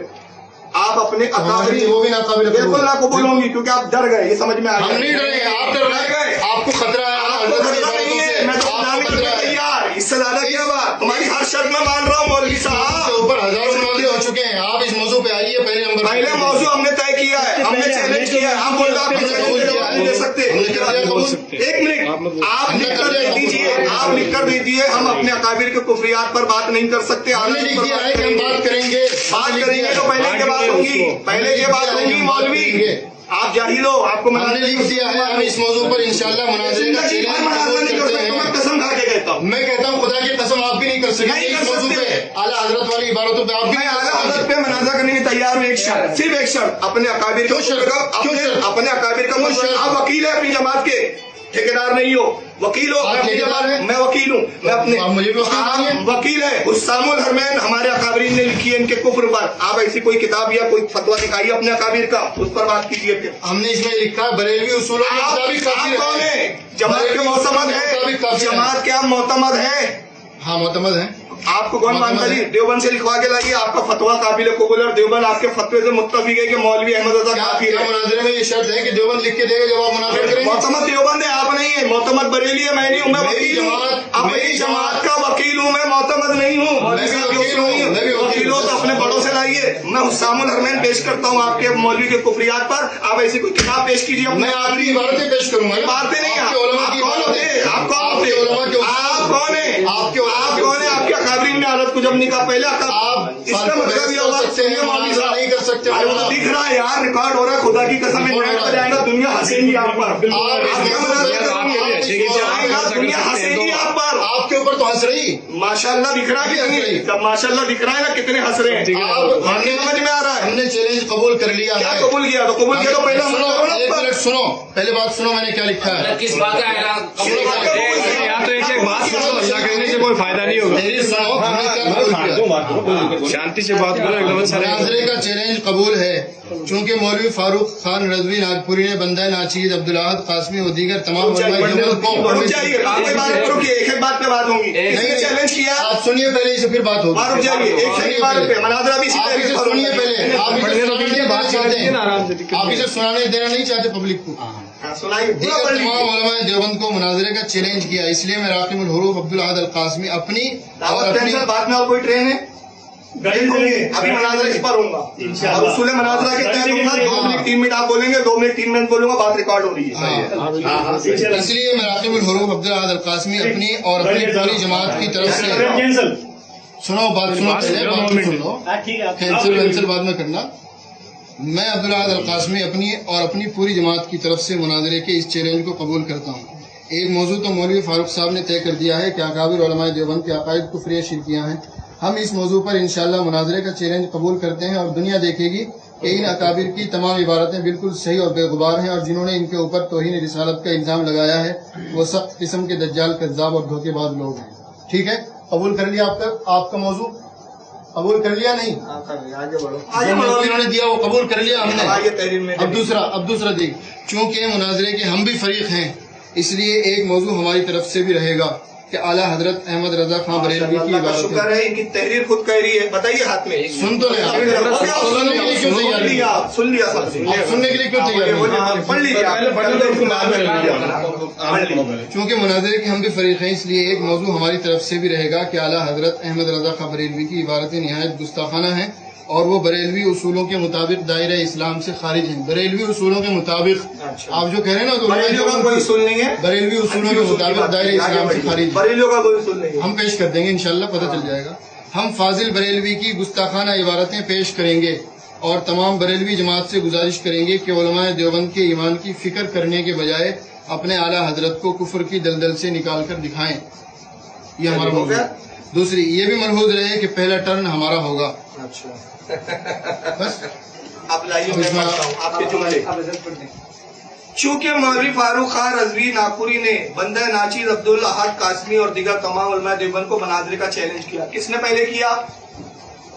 आप अपने अकाबरी वो भी नाकाबिल बिल्कुल ना कबूल होंगी, क्योंकि आप डर गए, ये समझ में आ हम गया। नहीं डरे, आप डर गए। आपको खतरा है, आपको खतरा नहीं है, मैं तो नाम करने को तैयार, इससे ज्यादा क्या बात? तुम्हारी हर शर्त में मान रहा हूँ मौलवी साहब। ऊपर हजारों मुनाज़े हो चुके हैं, आप इस मौजू पे आइए। पहले नंबर पहले मौजू हमने तय किया है, हमने चैलेंज किया है। आप बोल रहे नहीं दे सकते। एक मिनट, आप लिख कर दे दीजिए, आप लिख कर दे दीजिए, हम अपने अकाबिर के कुफरियात पर बात नहीं कर सकते। हमने लिख दिया है कि हम बात करेंगे। बात करेंगे तो पहले ये बात होगी, पहले ये बात होगी मौलवी। आप जाहिल हो, आपको हमने लिख दिया है, हम इस मौजू पर इंशाल्लाह मुनाज़रे का चैलेंज कबूल करते हैं। मैं कसम खा के कहता हूँ, मैं कहता हूँ खुदा की कसम आप भी नहीं कर सकते इस मौजू पे, आला हजरत वाली इबारतों पे आप भी मैं आला हज़रत पे मनाजा करने की तैयार हूँ। एक शर्त, सिर्फ एक शर्त, अपने अकाबिर का अपने अकाबिर का आप वकील है अपनी जमात के, ठेकेदार नहीं हो, वकील हो। मैं वकील हूँ, मैं अपने मुझे भी वकील है। हुस्सामुल हरमैन हमारे अकाबिरीन ने लिखी है इनके कुफ्र पर। आप ऐसी कोई किताब या कोई फतवा दिखाइए अपने अकाबिर का, उस पर बात कीजिए। फिर हमने इसमें लिखा बरेलवी उसूलों के मुताबिक काफी कौन है? जमात के मोतमद है, जमात के आप मोतमद है? हाँ मोतमद है। आपको कौन मानता जी? देवबंद से लिखवा के लाइए, आपका फतवा काबिल कबूल है और देवबंद आपके फतवे से मुत्तफिक है कि मौलवी अहमद रजा काफी है। मुनाज़रे में ये शर्त है कि देवबंद लिख के देगा जब आप मुनाज़रा करेंगे। मोतमद देवबंद है, आप नहीं है। मोतमद बरेली है, मैं नहीं हूँ। मैं वकील हूँ, अपनी जमात का वकील हूँ, मैं मोतमद नहीं हूँ। वकील हो तो अपने बड़ों से लाइए। मैं हुस्सामुल हरमैन पेश करता हूँ आपके मौलवी के कुफरियात पर। आप ऐसी कोई किताब पेश कीजिए। मैं आपकी इबारतें पेश करूंगा। इबारतें नहीं, आपके उलमा की इबारतें। आप कौन होते? आप कौन है? आप कौन है? आपके अकाबरीन ने हालत को जब निकाह पहले आप इसका मतलब ये होगा नहीं कर सकते। अरे वो तो दिख रहा है यार, रिकॉर्ड हो रहा है। खुदा की कसम नेट पर जाएगा, दुनिया हंसेगी आप पर। दुनिया हंसेगी आप पर। आपके ऊपर तो हंस रही। माशाल्लाह दिख रहा है कितनी, जब माशाल्लाह दिख रहा है ना कितने हंस रहे हैं। हमने समझ में आ रहा है। हमने चैलेंज कबूल कर लिया क्या है। कबूल किया? तो कबूल किया तो पहले एक मिनट सुनो, पहले बात सुनो मैंने क्या लिखा है। किस बात का ऐलान या तो एक बात सुनो, हल्ला करने से कोई फायदा नहीं होगा। मेरी सुनो, हमने क्या कबूल किया। शांति से बात करो एकदम। मुनाज़रे का चैलेंज कबूल है, चूंकि मौलवी फारूक खान रजवी नागपुरी ने बंदा नाचीद अब्दुल अहद कासमी और दीगर तमाम एक एक बात पे बात होगी। नहीं चैलेंज किया, आप सुनिए पहले, इसे फिर बात होगी। रुक जाइए, एक सही बात पे मनाजरा भी आप इसे सुनिए पहले। आप इसे सुनाने देना चाहते हैं, आप इसे सुनाने देना नहीं चाहते पब्लिक को। सुनाइए। दीगर तमाम उलमाए देवबंद को मुनाज़रे का चैलेंज किया, इसलिए मैं राक़िबुल हुरूफ अब्दुल अहद अल कासमी अपनी और अपनी बाद में और कोई ट्रेन है अभी मनाजरा इस पर होगा और उसूल मनाजरा के तहत होगा। 2 मिनट 3 मिनट आप बोलेंगे, 2 मिनट 3 मिनट बोलूंगा, बात रिकॉर्ड हो रही है। इसलिए मैं राक़िबुल हुरूफ अब्दुल अहद अल कासमी अपनी और अपनी पूरी जमात की तरफ से सुनो, बात सुनो पहले, बात सुन लो, कैंसिल बाद में करना। मैं अब्दुल अहद अल कासमी अपनी और अपनी पूरी जमात की तरफ से मुनाज़रे के इस चैलेंज को कबूल करता हूँ। एक मौजू तो मौलवी फारूक साहब ने तय कर दिया है कि अकाबिर उलमाए देवबंद के अकायद कुफ्रिया शिरकियाँ हैं। हम इस मौजू पर इंशाअल्लाह मुनाज़रे का चैलेंज कबूल करते हैं और दुनिया देखेगी कि इन अकाबिर की तमाम इबारतें बिल्कुल सही और बेगुबार हैं और जिन्होंने इनके ऊपर तौहीन रिसालत का इल्ज़ाम लगाया है वो सख्त किस्म के दज्जाल, कज़्ज़ाब और धोखेबाज लोग हैं। ठीक है, कबूल कर लिया आपका मौजू। कबूल कर लिया नहीं? आगे बढ़ो, जो मौजू इन्होंने दिया वो कबूल कर लिया हमने। आगे तहरीर में अब दूसरा देख, चूंकि मुनाजरे के हम भी फरीक हैं, इसलिए एक मौजू हमारी तरफ से भी रहेगा कि आला हजरत अहमद रजा खां बरेलवी की अल्लाह का इबारत शुक्र है, इनकी तहरीर खुद कह रही है। बताइए हाथ में सुन तो ले आप। सुनने के लिए क्यों तैयार नहीं? सुन लिया सब, आप सुनने के लिए क्यों तैयार नहीं? पढ़ लीजिए, चूंकि मुनाजरे के हम भी फरीक हैं, इसलिए एक मौजू हमारी तरफ से भी रहेगा कि आला हजरत अहमद रजा खां बरेलवी की इबारतें निहायत गुस्ताखाना है और वो बरेलवी उसूलों के मुताबिक दायरा इस्लाम से खारिज हैं। बरेलवी उसूलों के मुताबिक आप जो कह रहे हैं ना, तो बरेलियों का कोई उसूल नहीं है, बरेलवी उसूलों के मुताबिक दायरा इस्लाम से खारिज है। बरेलियों का कोई उसूल नहीं है। हम पेश कर देंगे, इंशाल्लाह पता चल जाएगा। हम फाजिल बरेलवी की गुस्ताखाना इबारतें पेश करेंगे और तमाम बरेलवी जमात से गुजारिश करेंगे कि उलमाए देवबंद के ईमान की फिक्र करने के बजाय अपने आला हजरत को कुफर की दलदल से निकाल कर दिखाएं। ये हमारा मौजू है। दूसरी ये भी मलहूज रहे कि पहला टर्न हमारा होगा। अच्छा, बस आप लाइए, मैं पढ़ता हूँ आपके जुमले। चूंकि मौलवी फारूक खान रजवी नागपुरी ने बंदा नाचीज अब्दुल अहद कासमी और दीगर तमाम उलमा देवबंद को मनाजरे का चैलेंज किया। किसने पहले किया?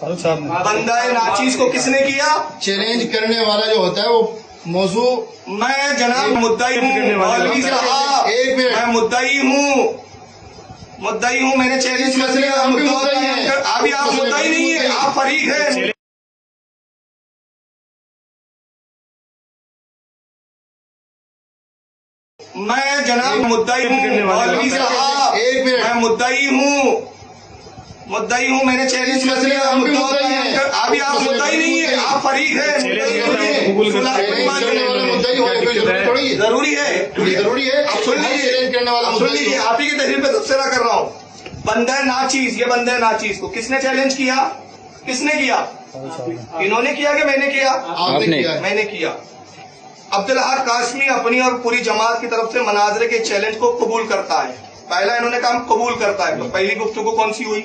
बंदा नाचीज को किसने किया? चैलेंज करने वाला जो होता है वो मौजू मैं जनाब मुद्दाई हूँ, मौलवी साहब एक मिनट, मैं मुद्दाई हूँ, मैंने चैलेंज कर दिया। हम भी मुद्दाई हैं। अभी आप मुद्दाई नहीं है, आप फरीक है। मैं जनाब मुद्दाई हूँ, मौलवी साहब एक मिनट, मैं मुद्दाई हूँ, मैंने चैलेंज कर दिया। हम भी मुद्दाई हैं। अभी आप मुद्दाई नहीं है, आप फरीक है। जरूरी है, जरूरी है। आप सुन लीजिए, करने वाला सुन लीजिए, आप ही की तहरीर पे तबसरा कर रहा हूँ। बंदा नाचीज, ये बंदा नाचीज को किसने चैलेंज किया? किसने किया? इन्होंने किया कि मैंने किया? आपने किया। मैंने किया। अब्दुल अहद कासमी अपनी और पूरी जमात की तरफ से मनाजरे के चैलेंज को कबूल करता है। पहला इन्होंने काम कबूल करता है। तो पहली गुफ्तगू कौन सी हुई?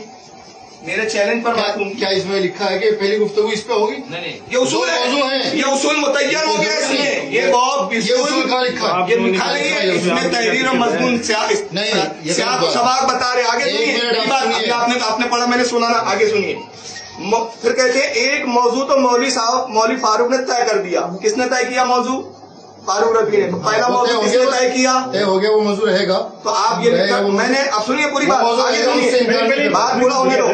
मेरे चैलेंज पर बात हुई। क्या इसमें लिखा है कि पहली गुफ्तगू इस पे होगी? नहीं, ये उसूल है, ये उसूल मुतय्यन हो गया इसमें। ये उसूल कहाँ लिखा है? ये लिखा नहीं है इसमें, तहरीर और मजमून नहीं, सबाक बता रहे। आगे सुनिए, आपने पढ़ा, मैंने सुना ना, आगे सुनिए। फिर कहते हैं एक मौजू तो मौलवी फारूक ने तय कर दिया। किसने तय किया मौजू? फारूक रफी ने। तो पहला मौजू किसने तय किया? तय हो गया, वो मौजू रहेगा। तो आप ये मैंने, अब सुनिए पूरी बात, आगे सुनिए, बात पूरा होने दो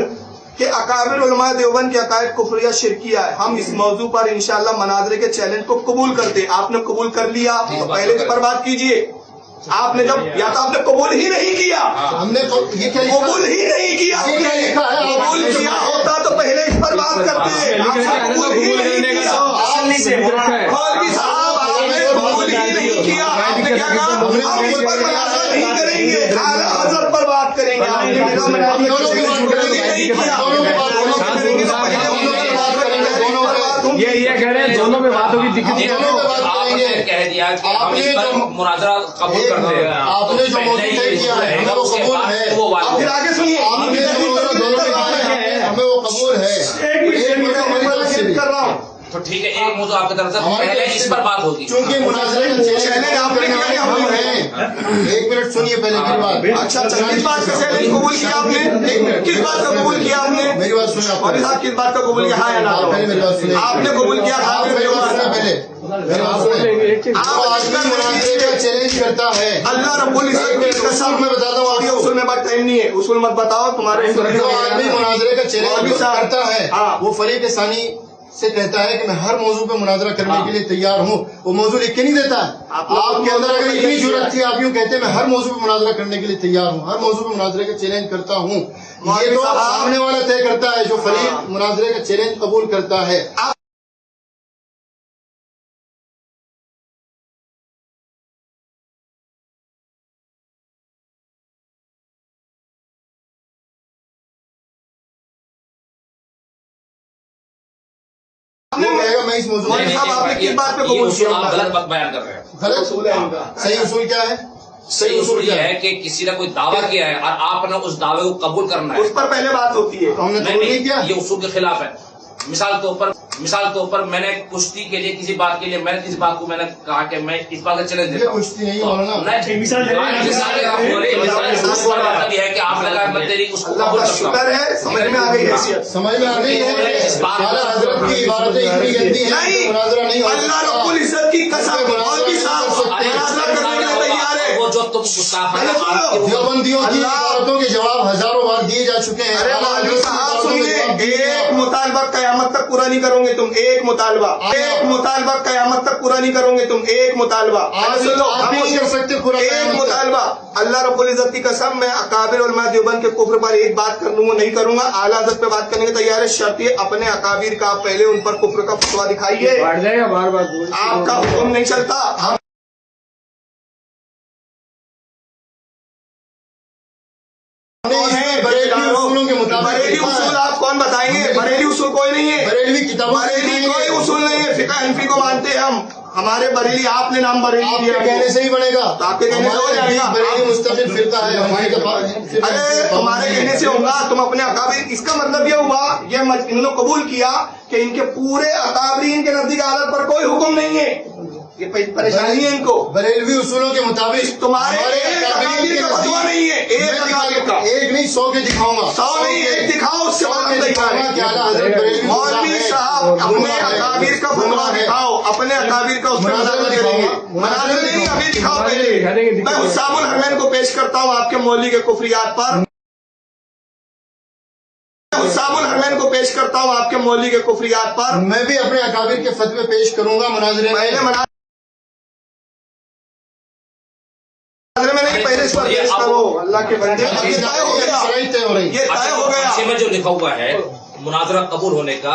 कि अकाबिर उलमा देवबंद के अकायद कुफरिया शिरकिया है। हम इस मौजू पर इंशाल्लाह मनाजरे के चैलेंज को कबूल करते। आपने कबूल कर लिया, तो पहले इस पर बात कीजिए। आपने जब, या तो आपने कबूल ही नहीं किया, हमने ये क्या कबूल ही नहीं किया, कबूल किया होता तो पहले इस पर बात करते। कबूल ही नहीं किया, मौलवी साहब आपने कबूल ही नहीं किया। आपने क्या कहा? हम इस पर मुनाज़रा नहीं करेंगे, आला हज़रत पर बात करेंगे। आपने मेरा नहीं किया, ये कह रहे हैं दोनों में बात होगी, दिक्कत आपने कह दिया कि हम इस पर मुनाजरा कबूल करते हैं। आपने जो मौजू तय किया है हमें वो कबूल है। वो वाला फिर आगे सुनिए, आपने जो मौजू दोनों में किया है हमें वो कबूल है। कर रहा हूँ, तो ठीक है, एक मौजू आपकी तरफ से पहले इस पर बात होगी। चूंकि मुनाजरे का चैलेंज आपने किया कि हम है। एक मिनट सुनिए पहले मेरी बात। अच्छा, किस बात का चैलेंज कबूल किया आपने? किस बात का कबूल किया आपने? मेरी बात सुनिए और साहब किस बात का कबूल किया? हाँ या ना? पहले मेरी बात सुनिए। आपने कबूल किया, मेरी बात सुनिए पहले, मेरी बात सुनिए। आदमी मुनाजरे का चैलेंज करता है, अल्लाह रब्बुल इज्जत की कसम, मैं बताता हूँ आपको, उसूल में बात टाइम नहीं है, उसूल मत बताओ तुम्हारे। जो आदमी मुनाजरे का चैलेंज करता है वो फरीक सानी से कहता है कि मैं हर मौजू पे मुनाजरा करने के लिए तैयार हूँ। वो मौजू लिख के नहीं देता है। आपके अंदर अगर इतनी जरूरत थी, आप यूँ कहते हैं मैं हर मौजू पे मुनाजरा करने के लिए तैयार हूँ, हर मौजू पे मुनाजरे का चैलेंज करता हूँ। ये तो सामने वाला तय करता है, जो फरीक मुनाजरे का चैलेंज कबूल करता है। मैं इस मौजू आपने किस बात पे कबूल किया? आप गलत बात बयान कर रहे हैं। गलत उसूल है इनका। सही उसूल क्या है? सही उसूल ये है कि किसी ने कोई दावा किया है और आपने उस दावे को कबूल करना है, उस पर पहले बात होती है। हमने कबूल नहीं किया, ये उसूल के खिलाफ है। मिसाल तौर पर मैंने कुश्ती के लिए किसी बात के लिए मैंने किसी बात को मैंने कहा कि मैं इस बात का चैलेंज देता हूँ। कुश्ती नहीं होना मिसाल है कि आपने तेरी उसको अल्लाह कबूल का करता हूँ। शुक्र है, समझ में आ गई हैसियत। समझ में आ गई है। आला हजरत की इबारतें इतनी गंदी हैं कि मुनाजरा नहीं हो अल्लाह रब्बुल इज्जत की कसम, मौलवी साहब मुनाजरा करने के लिए तैयार है। वो जो तुम गुस्ताखाना अरे सुनो, आपके वो- देवबंदियों की अल्लाह- इबारतों के जवाब हजारों बार दिए जा चुके हैं। अरे आला मौलवी हजरत की साहब इबारतों के सुनिए, जवाब दिए एक हैं। मुतालबा कयामत तक पूरा नहीं करोगे तुम, एक मुतालबा, एक मुतालबा कयामत तक पूरा नहीं करोगे तुम, एक मुतालबा। आज सुन लो, आप भी नहीं कर सकते पूरा एक कयामत तक। मुतालबा। अल्लाह रब्बुल इज्जत की कसम, मैं अकाबिर उलमा देवबंद के कुफ्र पर एक बात कर लूंगा, नहीं करूंगा। आला हजरत पे बात करने के तैयार है, शर्त ये अपने अकाबिर का पहले उन पर कुफ्र का फतवा दिखाइए। बार बार आपका हुक्म नहीं चलता। हम बरेलवी उसूलों के मुताबिक बरेली उसूल आप कौन बताएंगे? बरेली उसूल कोई नहीं है, बरेलवी किताबों में बरेली कोई उसूल नहीं है। फिका हनफी को मानते हैं हम, हमारे बरेली, आपने नाम बरेली आपके दिया कहने से ही बनेगा। तो आपके कहने से हो जाएगा। बरेली मुस्तकिल फिरका है हमारी तरफ। अरे तुम्हारे कहने से होगा, तुम अपने अकाबिर, इसका मतलब ये हुआ, ये इन्होंने कबूल किया कि इनके पूरे अकाबरीन के नजदीक आदत पर कोई हुक्म नहीं है। ये परेशानी है इनको। बरेलवी उसूलों के मुताबिक तुम्हारे हमारे एक अकाबिर अकाबिर के का फतवा नजदीक- नहीं है, एक अकाबिर का। एक नहीं 100 के दिखाऊंगा। 100 नहीं, एक दिखाओ, उससे बाद हम तैयार हैं। कि आला हजरत बरेलवी मौलवी साहब अपने अकाबिर का फतवा दिखाओ, अपने अकाबिर का उसका मुनाजरा करेंगे। मुनाजरा नहीं, अभी दिखाओ पहले। मैं हुस्सामुल हरमैन को पेश करता हूँ आपके मौलवी के कुफरियात पर। हुस्सामुल हरमैन को पेश करता हूँ आपके मौलवी के कुफरियात पर। मैं भी अपने अकाबिर के फतवे पेश करूंगा मुनाजरे में। पहले मुनाजरे में नहीं, पहले इस पर पेश करो। अल्लाह के बंदे, अब ये तय हो गया, शराइ तय हो रही ये तय हो गया। में जो लिखा हुआ है मुनाजरा कबूल होने का,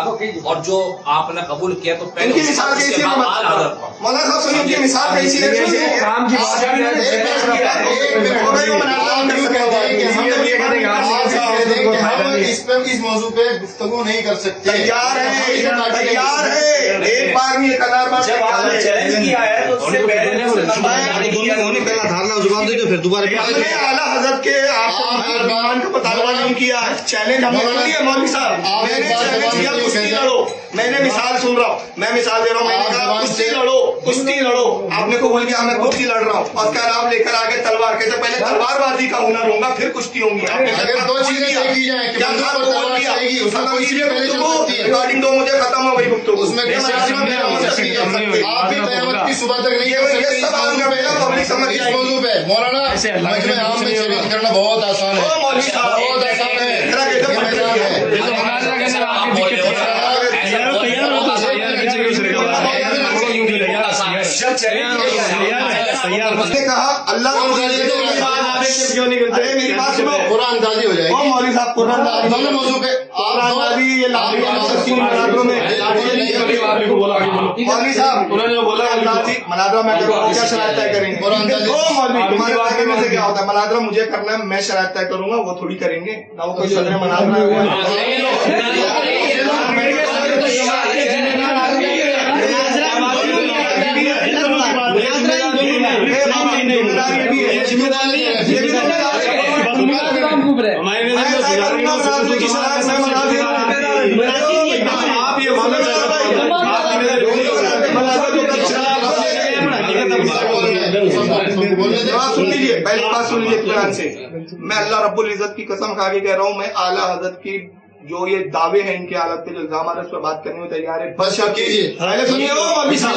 और जो आपने कबूल किया तो पहले इनकी मिसाल कैसी उसके है? बाद आला हजरत पर। मौलाना साहब सुनिए, इनकी मिसाल कैसी है? काम की बात है। एक मिनट हो गई, वो मुनाजरा आप कर यूं सकते कहते हैं कि हो। हम इस मौजू पे गुफ्तगू नहीं कर सकते। तैयार है, तैयार है, एक बार नहीं, एक हजार बार तैयार है। चैलेंज किया है तो उससे पहले हमने आला हजरत के आपको ईमान का मुतालबा नहीं किया है। चैलेंज हमने कर लिया मौलवी साहब, मैंने चैलेंज किया, कुश्ती लड़ो। मैंने मिसाल सुन रहा हूँ, मैं मिसाल दे रहा हूँ, मैंने कहा कुश्ती लड़ो, कुश्ती लड़ो। आपने को बोल दिया मैं कुश्ती लड़ रहा हूँ, और क्या आप लेकर आगे तलवार, कहते पहले तलवारबाजी का हुनर होगा फिर कुश्ती होंगी। अगर दो चीजें तय की जाए कि क्या बंदूक आपको और बोल तलवार दिया? चलेगी, उसमें कोई चीज पहले चल सकती है। रिकॉर्डिंग दो मुझे, खत्म हो गई गुफ्तगू। उसमें ये मुनाजरा में हो सकती है। आप भी कयामत की सुबह तक नहीं ये कर सकते। सब आम का बेटा पब्लिक समझ इस जाएगी। मौजू पे मौलाना मजमे आम में चैलेंज करना बहुत आसान है, ओ मौलवी साहब, बहुत आसान है। जरा कहते ये मैदान है। आप बोल रहे हो ना, ऐसा बोल रहे हो ना, उसने कहा अल्लाह को क्यों नहीं करते? मेरी बात सुनो, कुरान अंदाजी हो ओ जाएगी। मौलवी साहब, कुरान आप दोनों मौजू पे ये लाठी मनाजरों में मौलवी साहब उन्होंने बोला मनाजरा मैं करूँगा, क्या शरायत तय करेंगे? ओ मौलवी, तुम्हारे बात करने से क्या होता है? मनाजरा मुझे करना है, मैं शरायत तय करूंगा, वो थोड़ी करेंगे ना, वो कोई सदर आप ये बात सुन लीजिए, पहली बात सुन लीजिए कुरान से। मैं अल्लाह रब्बुल इज्जत की कसम खा के कह रहा हूँ, मैं आला हजरत की जो ये दावे हैं इनके हालत पे जो इल्जाम है उस पर बात करने में तैयार है। बस कीजिए। पहले सुनिए, ओ मौलवी साहब,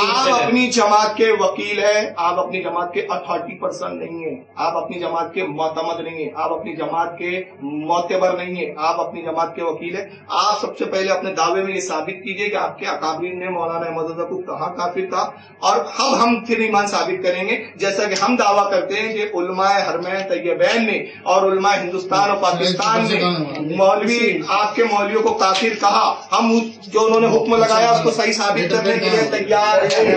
आप अपनी जमात के वकील हैं, आप अपनी जमात के अथॉरिटी पर्सन नहीं है, आप अपनी जमात के मोतमद नहीं है, आप अपनी जमात के मोतबर नहीं है, आप अपनी जमात के वकील है। आप सबसे पहले अपने दावे में ये साबित कीजिए कि आपके अकाबरीन ने मौलाना अहमद रजा को कहा काफिर था, और हम फिर ईमान साबित करेंगे, जैसा कि हम दावा करते हैं कि उलमाए हरमैन तैयबैन ने और उलमाए हिंदुस्तान और पाकिस्तान ने मौलवी, आपके मौलवियों को काफिर कहा। हम जो उन्होंने हुक्म लगाया उसको सही साबित करने के लिए तैयार हैं।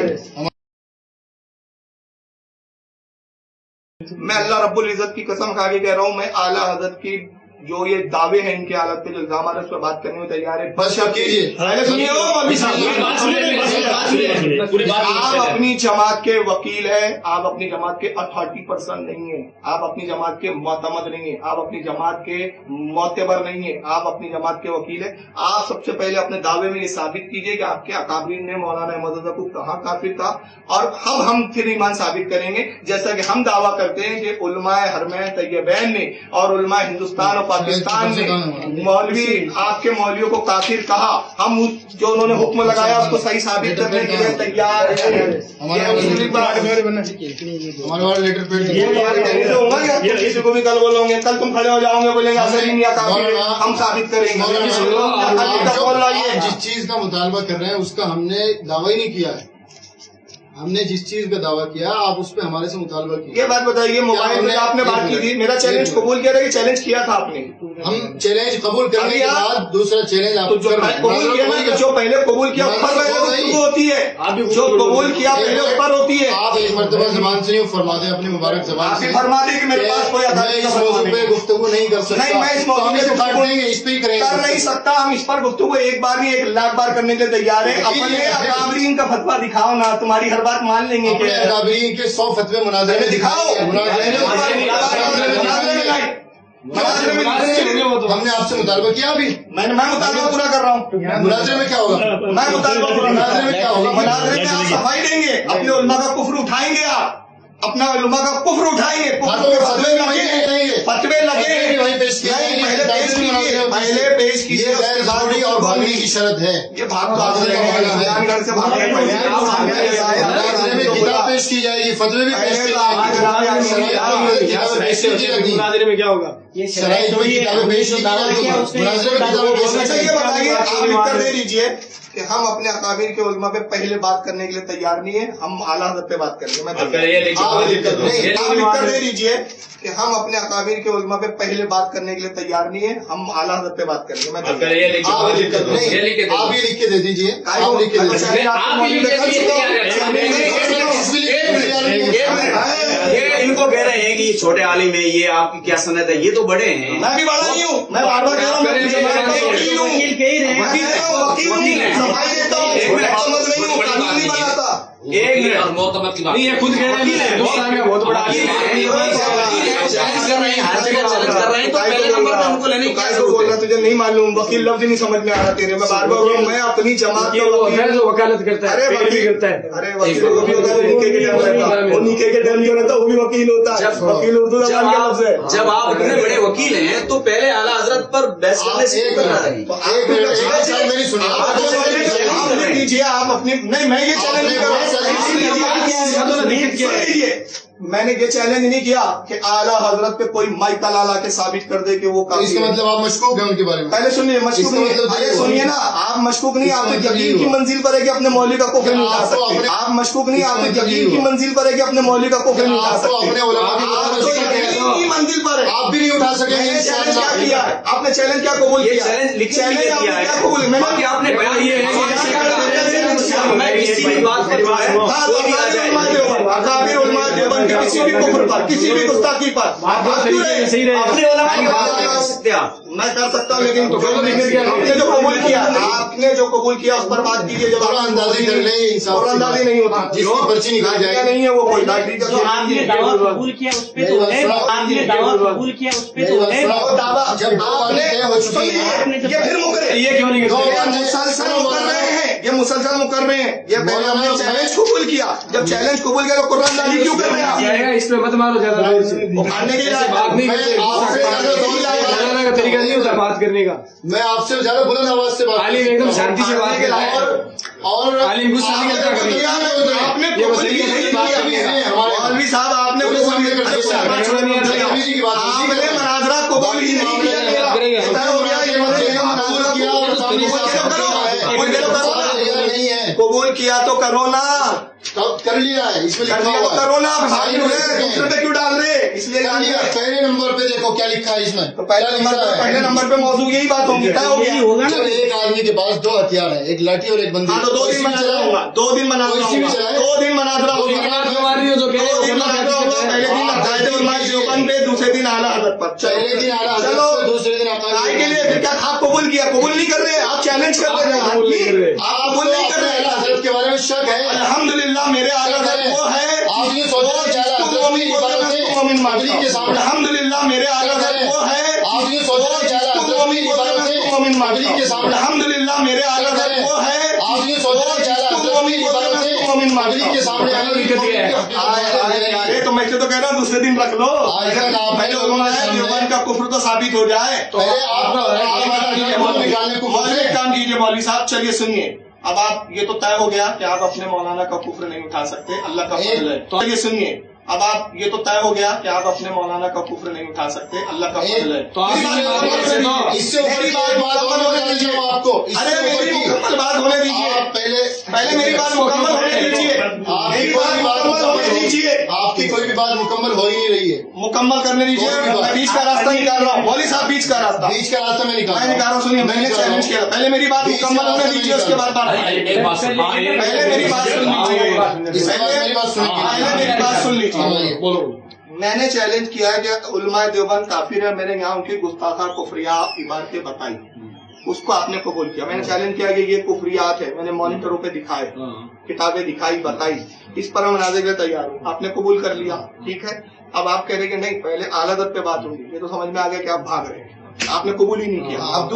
मैं अल्लाह रब्बुल इज्जत की कसम खा के कह रहा हूँ, मैं आला हजरत की जो ये दावे हैं इनके हालत पे जो इल्जाम उस पर बात करने में तैयार है। बस अब कीजिए। पहले सुनिए हो मौलवी साहब, पूरी बात आप अपनी जमात के वकील हैं, आप अपनी जमात के अथॉरिटी पर्सन नहीं है, आप अपनी जमात के मोतमद नहीं है, आप अपनी जमात के मोतबर नहीं है, आप अपनी जमात के वकील है। आप सबसे पहले अपने दावे में ये साबित कीजिए कि आपके अकाबरीन ने मौलाना अहमद रजा को कहाँ काफिर था, और हम फिर ईमान साबित करेंगे। जैसा कि हम दावा करते हैं कि उलमाए हरमैन तैयबैन ने और उलमाए हिंदुस्तान और पाकिस्तान ने मौलवी आपके मौलवियों को काफिर कहा, हम जो उन्होंने हुक्म लगाया उसको सही साबित करने के लिए तैयार है। हमारे वाले लेटर पेड किसी को भी कल बोलोगे, कल तुम खड़े हो जाओगे बोलेंगे असर ही नहीं काफिर, हम साबित करेंगे। जिस चीज का मुतालबा कर रहे हैं उसका हमने दावा ही नहीं किया है। हमने जिस चीज का दावा किया आप उस पर हमारे से मुतालबा किया। ये बात बताइए, मोबाइल में आपने बात की थी, मेरा चैलेंज कबूल किया था कि चैलेंज किया था आपने? हम चैलेंज कबूल करने के बाद दूसरा चैलेंज आप जो कबूल किया ना, जो पहले कबूल किया उस पर होती है, जो कबूल किया पहले उस पर होती है। आप एक मरतबा जबान से नहीं फरमा दे, अपनी मुबारक जबान से फरमा दे कि मेरे पास कोई इस मौजूद पे गुफ्तगू नहीं कर सकता। नहीं, मैं इस मौजूद पे काट देंगे, इस पे ही करेंगे। कर नहीं सकता, हम इस पर गुफ्तगू एक बार नहीं 1 लाख बार करने के लिए तैयार है। अपने अकाबरीन का फतवा दिखाओ ना, तुम्हारी हर बात मान लेंगे। अकाबरीन के 100 फतवे मुनाज़रे दिखाओ, हमने आपसे मुतालबा किया अभी। मैं मुतालबा पूरा कर रहा हूँ। मुनाज़रे में क्या होगा? मैं मुतालबा पूरा, मुनाज़रे में क्या होगा? मुनाज़रे में आप सफाई देंगे, अपने उलमा का कुफ्र उठाएंगे, आप अपना उलमा का कुफ्र उठाएंगे, फतवे लगे वहीं पेश किया, पहले पेश कीजिए और भागने की शर्त है। ये भाग से भागने किताब पेश की जाएगी, फतवे भी पेश किए जाएंगे। मुनाज़रे में क्या होगा? ये शराइत में किताबें पेश की जाएगी, मुनाज़रे में किताबें पेश की जाएगी। ये बताइए, आप उत्तर दे दीजिए कि हम अपने अकाबिर के उलमा पे पहले बात करने के लिए तैयार नहीं है, हम आला हज़रत पे बात करेंगे। मैं आप उत्तर दे दीजिए कि हम अपने अकाबिर के उलमा पे पहले बात करने के लिए तैयार नहीं है, हम आला हज़रत पे बात करेंगे। मैं आप भी लिख के दे दीजिए, आप लिख के दे ये इनको कह रहे हैं कि ये छोटे आलिम है, ये आपकी क्या सनत है? ये तो बड़े हैं। मैं भी बड़ा नहीं हूँ, मैं बार बार कह रहा हूँ, एक मिनट, और मोतमद की बात नहीं, ये खुद कह रहे हैं हिंदुस्तान का बहुत बड़ा चैलेंज कर रहे हैं, हर जगह चैलेंज कर रहे हैं, तो पहले नंबर पे हमको लेने की क्या जरूरत है? तुझे नहीं मालूम, वकील लफ्ज नहीं समझ में आ रहा तेरे। मैं बार बार बोल रहा हूँ, मैं अपनी जमात जो वकालत करता है, अरे वकील करता है। अरे वकील को भी होता है, निके के डर रहता है, वो निके के डर जो रहता है वो भी वकील होता है। वकील उर्दू जबान का लफ्ज है। जब आप इतने बड़े वकील हैं तो पहले आला हजरत पर बहस करने से क्यों करना है? मेरी सुनिए, लीजिए आप अपनी, नहीं मैं ये चैलेंज नहीं कर रहा, मैंने ये चैलेंज नहीं किया कि आला हजरत पे कोई माइका ला के साबित कर दे कि वो काफी इसका मतलब आप मशकूक हैं उनके बारे में। पहले सुनिए, मशकूक नहीं, अरे सुनिए ना, आप मशकूक नहीं, आप तो यकीन की मंजिल पर है कि अपने मौलवी का कुफ्र नहीं उठा सकते। आप मशकूक नहीं, आप तो यकीन की मंजिल पर है कि अपने मौलवी का कुफ्र नहीं उठा सकते। अपने उलमा की मंजिल पर है, आप भी नहीं उठा सकेंगे। चैलेंज क्या किया है आपने? चैलेंज क्या कबूल किया? चैलेंज लिखने के लिए किया है। क्या कबूल? मैंने आपने बयान ये किसी भी बात पर जो है अकाबिर उलमा देवबंद के किसी भी कुफ्र पर, किसी भी गुस्ताखी पर अपने उलमा की बात नहीं कर सकते आप। मैं कर सकता हूँ, लेकिन आपने जो कबूल किया, आपने जो कबूल किया उस पर बात कीजिए। जब अंदाजी कर लेंगे, अंदाजी नहीं होता, जिसकी पर्ची निकाल जाएगी नहीं है वो कोई लॉटरी का खेल। आपने दावा कबूल किया उस पे तो है, आपने दावा कबूल किया उस पे तो है। दावा जब आपने ये फिर मुकर्रे, ये क्यों नहीं करते? मुसलसल मुकर रहे हैं, ये मुसलसल मुकर रहे हैं। ये पहले हमने चैलेंज कबूल किया, जब चैलेंज कबूल किया तो कुरानदारी क्यों कर रहे हैं आप? इस पे मत मारो ज्यादा जोर से। मारने के लिए बात नहीं करते, का तरीका नहीं होता बात करने का। मैं आपसे ज्यादा बुलंद आवाज से बात आलिम एकदम शांति से बात करता है, और आलिम गुस्सा नहीं करता कभी। आपने मौलवी साहब आपने मनाजरा कबूल ही नहीं किया, कबूल किया तो करो ना, कर लिया है, इसमें लिखा हुआ है। करो ना, दूसरे पे क्यों डाल रहे? इसलिए पहले नंबर पे देखो क्या लिखा है इसमें। तो पहले नंबर पे मौजूद यही बात होगी, क्या होगा? जब एक आदमी के पास 2 हथियार है, एक लाठी और एक बंदूक, तो 2 दिन मना रहा होगा, 2 दिन मना रहा होगा, 2 दिन मना रहा होगा, पहले दिन अकायदे उलमा देवबंद पे, दूसरे दिन आला हज़रत पर। पहले दिन आला हज़रत पर, दूसरे चैलेंज करते थे आप बोल नहीं कर रहे हजरत के बारे में शक है। अल्हम्दुलिल्लाह मेरे आला हजरत वो है आप ये सोचते हैं पब्लिक के सामने, अल्हम्दुलिल्लाह मेरे आला हजरत वो है आप ये सोचते हैं पब्लिक के सामने, अल्हम्दुलिल्लाह मेरे आला हजरत वो है आप ये सोचते हैं पब्लिक के सामने। अरे तो मैं तो कह रहा हूँ दूसरे दिन रख लो, पहले देवबंद का कुफ्र तो साबित हो जाए। तो एक काम कीजिए मौलवी साहब, चलिए सुनिए, अब आप ये तो तय हो गया कि आप अपने मौलाना का कुफ्र नहीं उठा सकते, अल्लाह का फजल है। तो चलिए सुनिए, अब आप ये तो तय हो गया कि आप अपने मौलाना का कुफ्र नहीं उठा सकते, अल्लाह का फजल है। तो इससे ऊपर की बात आपको, अरे मेरी मुकम्मल बात होने दीजिए, पहले मेरी बात मुकम्मल होने दीजिए, मेरी बात मुकम्मल होने दीजिए। आपकी कोई भी बात मुकम्मल हो ही नहीं रही है, मुकम्मल करने दीजिए। मैं बीच का रास्ता निकाल रहा हूँ, मौलवी साहब बीच का रास्ता मैं निकाल रहा हूँ। सुनिए, मैंने चैलेंज किया, पहले मेरी बात मुकम्मल होने दीजिए, उसके बाद बात। पहले मेरी बात सुन लीजिए, पहले मेरी बात सुन लीजिए। बोलो। मैंने चैलेंज किया है कि उलमाए देवबंद काफिर है, मैंने यहाँ उनकी गुस्ताखा कुफरिया इबारतें बताई, उसको आपने कबूल किया। मैंने चैलेंज किया कि ये कुफरियात है, मैंने मॉनिटरों पे दिखाए, किताबें दिखाई, बताई, इस पर मैं मुनाज़े के लिए तैयार हूँ, आपने कबूल कर लिया, ठीक है। अब आप कह रहे कि नहीं पहले आला दर पे बात होगी, ये तो समझ में आ गया कि आप भाग रहे हैं, आपने कबूल ही नहीं किया। अब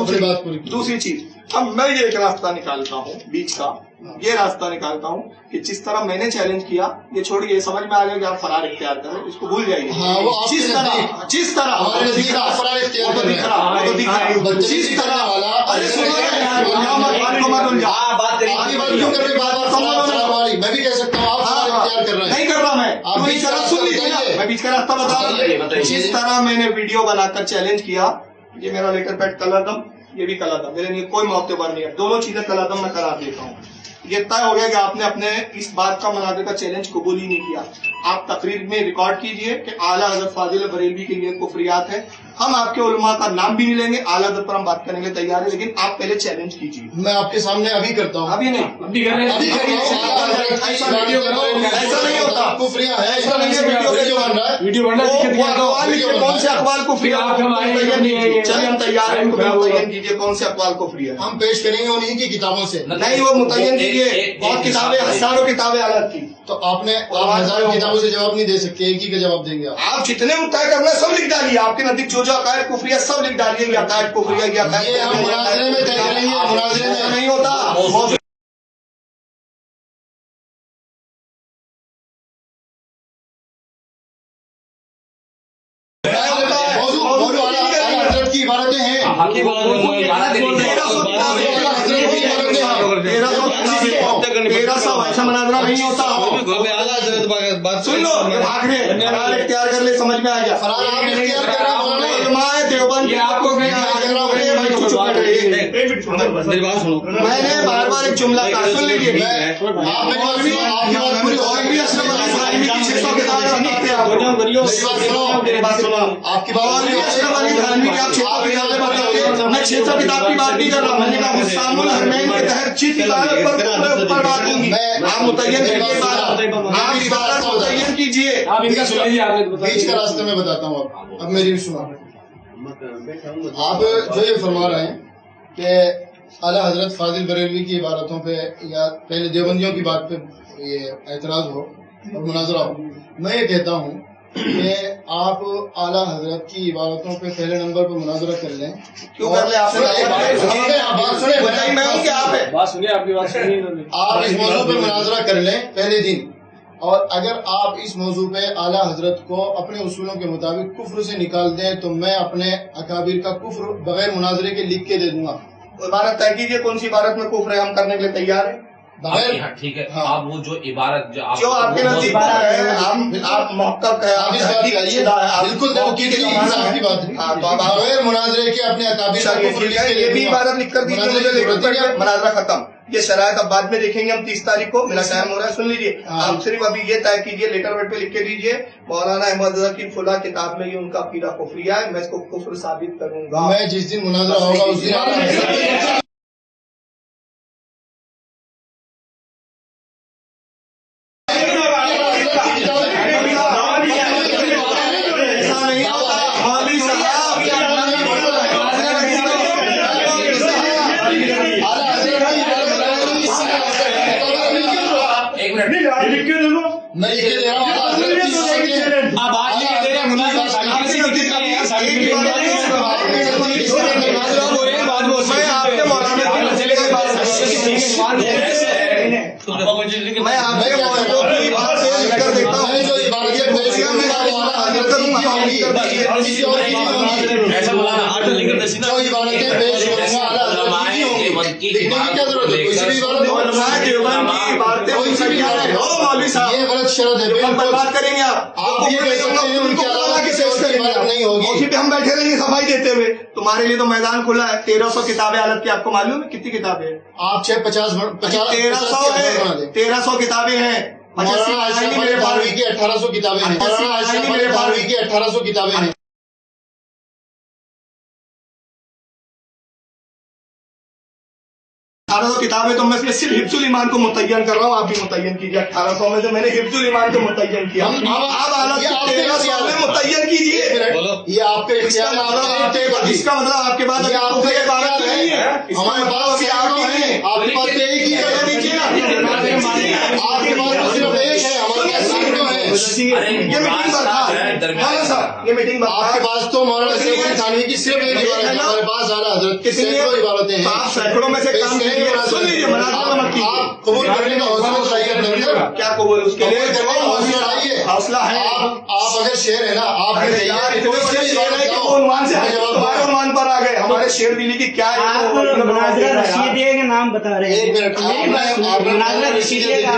दूसरी चीज, अब मैं ये एक रास्ता निकालता हूँ बीच का, ये रास्ता निकालता हूँ कि जिस तरह मैंने चैलेंज किया, ये छोड़िए, ये समझ में आ गया कि आप फरार इख्तियार करें, इसको भूल जाइए। जिस तरह जिस तरह जिस तरह मैं भी कह सकता हूँ नहीं कर रहा, मैं बीच का रास्ता सुन लीजिए ना, मैं बीच का रास्ता बता रहा हूँ। जिस तरह मैंने वीडियो बनाकर चैलेंज किया, ये मेरा लेटर पैड कलरदम, ये भी कलरदम, मेरे लिए कोई मौतेबार नहीं है, दोनों चीजें कलरदम मैं करा देता हूँ। ये तय हो गया कि आपने अपने इस बात का मुनाज़े का चैलेंज कबूल ही नहीं किया। आप तकरीर में रिकॉर्ड कीजिए कि आला हज़रत फाजिल बरेलवी के लिए कुफरियात है, हम आपके उलमा का नाम भी नहीं लेंगे, आला हज़रत पर हम बात करने के लिए तैयार है, लेकिन आप पहले चैलेंज कीजिए। मैं आपके सामने अभी करता हूँ, अभी नहीं, अभी कर रहे हैं। ऐसा नहीं होता, कुफरिया है, ऐसा नहीं है, वीडियो बन रहा है, कौन से अखबार कुफरिया, चलिए हम तैयार हैं, मुतय्यन कीजिए कौन से अखबार कुफरिया हम पेश करेंगे उन्हीं की किताबों से। नहीं, वो मुतय्यन कीजिए, बहुत किताबें, हजारों किताबें अलग की। तो आप हजारों किताबों से जवाब नहीं दे सकते, एक ही का जवाब देंगे आप जितने तय करना है सब लिख डालिए, आपके नजदीक जो अकायद कुफरिया सब लिख डालिए, अकायद कुफरिया ये हम मुनाज़रे में तय करेंगे, मुनाज़रे में नहीं होता। की इबारतें हैं, ऐसा मुनाज़रा नहीं होता। सुन लो, भाग रहे फरार इख्तियार कर ले, समझ में आ गया। देवबंद आपको मैंने बार बार एक जुमला कहा, सुन लीजिए, आपकी मैं 600 किताब की बात नहीं कर रहा, मैंने कहा हुस्सामुल हरमैन के तहत जिस इबारत पर बात होगी, आप मुतय्यन कीजिए, आप इबारत मुतय्यन कीजिए। आप इनका सुनिए, बीच का रास्ते में बताता हूँ। अब मेरी भी सुनो, आप जो ये फरमा रहे हैं कि आला हजरत फाजिल बरेलवी की इबारतों पे या पहले देवबंदियों की बात पे ये एतराज हो और मुनाजरा हो, मैं ये कहता हूँ कि आप आला हजरत की इबारतों पे पहले नंबर पर मुनाजरा कर लें। क्यों कर ले? आपने बात सुनिए, आपकी बात सुनिए, आप इस मौजू पे मुनाजरा कर लें पहले दिन, और अगर आप इस मौजू पे आला हजरत को अपने उसूलों के मुताबिक कुफ्र से निकाल दें तो मैं अपने अकाबिर का कुफ्र बगैर मुनाजरे के लिख के दे दूंगा। इबारत तय कीजिए, कौन सी इबारत में कुफ्र है, हम करने के लिए तैयार हैं। हाँ, ठीक है। हाँ। आप वो जो इबारत जो आपके नजदीक है, आप मौक़िफ़ है, आप इस बात पे आइए, बिल्कुल आपकी बात है। हाँ, तो बगैर मुनाजरे के अपने अकाबिर का कुफ्र लिख के ये भी इबारत लिख कर दीजिए मुझे, मुनाजरा खत्म। ये शरायत अब बाद में देखेंगे हम 30 तारीख को, मेरा टाइम हो रहा है, सुन लीजिए। आप सिर्फ अभी ये तय कीजिए, लेटर वेट पे लिख के दीजिए, मौलाना अहमद रज़ा की फुला किताब में ये उनका अकीदा कुफरिया है, मैं इसको कुफ्र साबित करूंगा। मैं जिस दिन मुनाजरा होगा उस दिन मैं लिख के दे रहा हूँ आला हजरत की इबारतें आप आज लिख के दे रहे हैं मुनाजिर मैं आपके मौलाना मैं आपके मौलाना की बात से लिखकर देता हूँ जो इबारतें पेश किया मैं किसी और की नहीं होगी ऐसा मौलाना जो इबारतें पेश करूंगा आला हजरत की होंगी लिखने की क्या जरूरत है? कोई भी इबारत ये गलत शरत है बिल्कुल। बात करेंगे आप ये कह सकते हैं उनके अलावा किसी और की इबारत नहीं होगी। उसी पे हम बैठे रहेंगे सफाई देते हुए। तुम्हारे लिए तो मैदान खुला है। 1300 किताबें हालत की आपको मालूम है कितनी किताबें हैं? आप चाहे 1300 है, 1300 किताबें हैं। मौलाना अशरफ अली थानवी की 1800 किताबें हैं। मौलाना अशरफ अली थानवी की 1800 किताबें हैं। 1800 किताबें तो मैं सिर्फ हिफ्जुल ईमान को मुतय्यन कर रहा हूँ। आप भी मुतय्यन कीजिए। 1800 में से मैंने हिफ्जुल ईमान को मुतय्यन किया। आप हालत 1300 में मुतय्यन कीजिए। ये आपके इसका मतलब आपके पास आपके इबारत नहीं है, हमारे पास अभी आप नहीं है। आपके पास एक ही है, आपके पास सिर्फ एक है, हमारे पास सैकड़ों है। ये मीटिंग बर्खास्त, ये मीटिंग आपके पास तो मौलाना अशरफ अली थानवी की सिर्फ एक इबारत है, हमारे पास आला हजरत की सैकड़ों इबारतें हैं। आप सैकड़ों में से काम कीजिए। सुन लीजिए, आप कबूल करने का हौसला चाहिए अपने अंदर। क्या कबूल? उसके लिए हौसला चाहिए, हौसला है। आप अगर शेर है ना, आप उन्वान पर आ गए। हमारे शेर दिल्ली की क्या है? आप मुनाज़िरा रशीदिया का नाम बता रहे हैं। एक मिनट, मुनाज़िरा रशीदिया का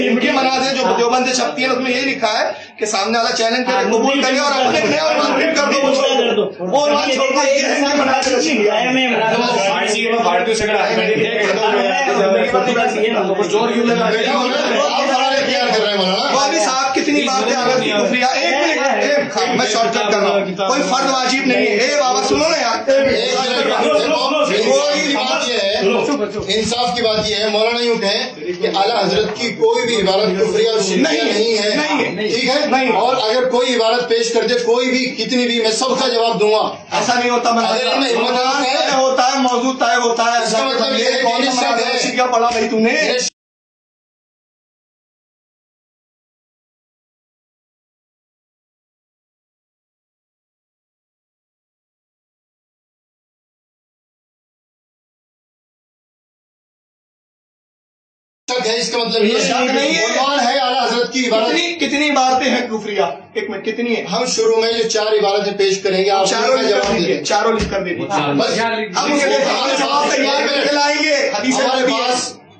इनके मनाज़िर जो देवबंद से छपती है उसमें यही लिखा है कि सामने वाला चैलेंज करे, कबूल करे और अपने नए उन्वान प्रिंट कर दो। वो उन्वान छोड़ दो। ये मनाज़िर रशीदिया भारतीय से मौलवी साहब कितनी बातें आ गई कुफरिया। एक मिनट, मैं शॉर्टकट कर रहा हूँ। कोई फर्द वाजिब नहीं है। ए बाबा सुनो ना यार। इंसाफ की बात यह है, मौलाना यूं कहें कि आला हजरत की कोई भी इबारत कुफरिया और शिरकिया नहीं है, ठीक है? नहीं। और अगर कोई इबारत पेश कर दे, कोई भी कितनी भी, मैं सबका जवाब दूंगा। ऐसा नहीं होता। तय होता है, मौजूद तय होता है। इसका मतलब ये कौन सा क्या पढ़ा नहीं तूने? है, इसका मतलब ये नहीं है। उन्वान है आला हजरत की इबारत। कितनी इबारतें हैं कुफरिया? एक मिनट, कितनी है? हम शुरू में जो 4 इबारतें पेश करेंगे, आप चारों लिख जवाब कर दीजिए। दीजिए। चारों लिख कर दीजिए। हम उसके जवाब तैयार करके लाएंगे।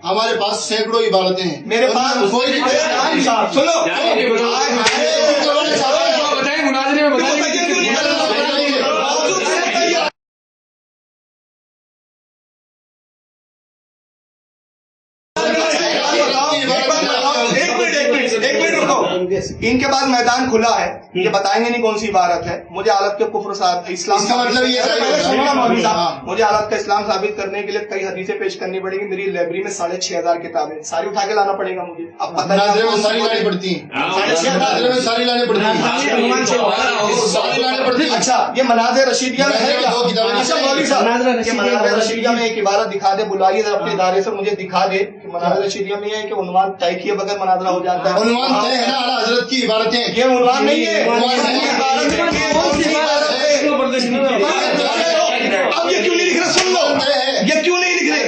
हमारे पास सैकड़ों इबारतें हैं। मेरे पास कोई सुनो, एक मिनट रुको। इनके बाद मैदान खुला है। ये बताएंगे नहीं कौन सी इबारत है। मुझे हालत के कुफ्र साहब इस्लाम का मतलब ये मुझे हालत का इस्लाम साबित करने के लिए कई हदीसें पेश करनी पड़ेगी। मेरी लाइब्रेरी में 6500 किताबें सारी उठा के लाना पड़ेगा मुझे। अब पता नहीं सारी लानी पड़ती है, सारी लानी पड़ती है। अच्छा, ये मनाज़िर रशीदिया में है क्या? अच्छा मौलवी साहब, ये मनाज़िर रशीदिया में एक इबारत दिखा दे, बुलाइए अपने इदारे से, मुझे दिखा दे कि मनाज़िर रशीदिया में है कि उन्वान तय किए बगैर मनाज़रा हो जाता है। उन्वान तय है ना आला हजरत की इबारतें। ये उन्वान नहीं है। अब ये क्यों नहीं लिख रहे? सुन लो, ये क्यों नहीं लिख रहे?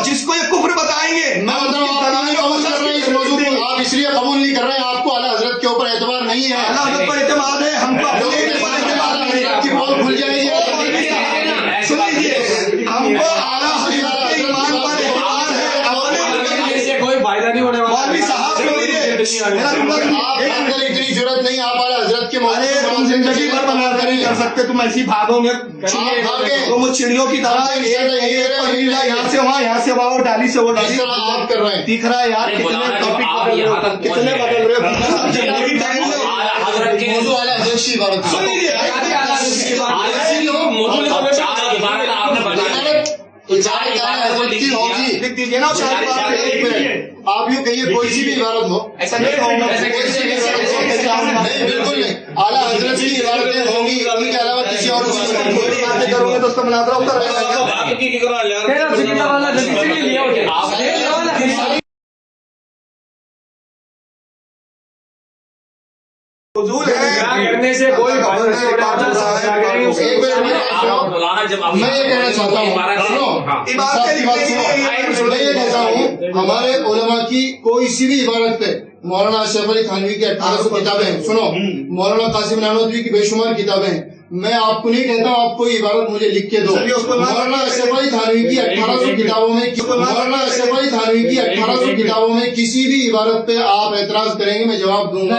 जिसको ये कुफ्र बताएंगे, मैं आप इसलिए कबूल नहीं कर रहे हैं, आपको आला हजरत के ऊपर एतबार नहीं है। आला हजरत पर एतमाद है, हमको आपकी पोल खुल जाएगी। सुन लीजिए, हमको आला हजरत के ईमान पर एतबार है। कोई फायदा नहीं होने वाला। मौलवी साहब इतनी जरूरत नहीं, आप आला हजरत के तुम जिंदगी भर मनाज़रा नहीं कर सकते। तुम ऐसी भागोगे तुम चिड़ियों की तरह, यहाँ से वहाँ, यहाँ से वहाँ, डाली से वो डाली। आप कर रहे हैं, दिख रहा है यार कितने टॉपिक कितने बदल रहे लिख दीजिए ना। आप यूँ कहिए कोई सी भी इबारत हो, ऐसा नहीं कहूँगा। नहीं बिल्कुल नहीं, आला हजरत की इबारतें होंगी, उनके अलावा किसी और बातें करूँगे तो उसका मुनाज़रा होता रहेगा। फजूल है करने से कोई एक मिनट बुलाना जब मैं ये कहना चाहता हूँ, सुनो, साहब की बात सुनो। मैं ये कहता हूँ, हमारे उलमा की कोई सी भी इबारत पे मौलाना अशरफ अली थानवी की 1800 किताबें हैं, सुनो, मौलाना कासिम नानोतवी की बेशुमार किताबें हैं। मैं आपको नहीं कहता हूँ आप कोई इबारत मुझे लिख के दो। मौलाना अशरफ अली थानवी की 1800 किताबों में मौलाना अशरफ अली थानवी की 1800 किताबों में किसी भी इबारत पे आप एतराज करेंगे, मैं जवाब दूंगा।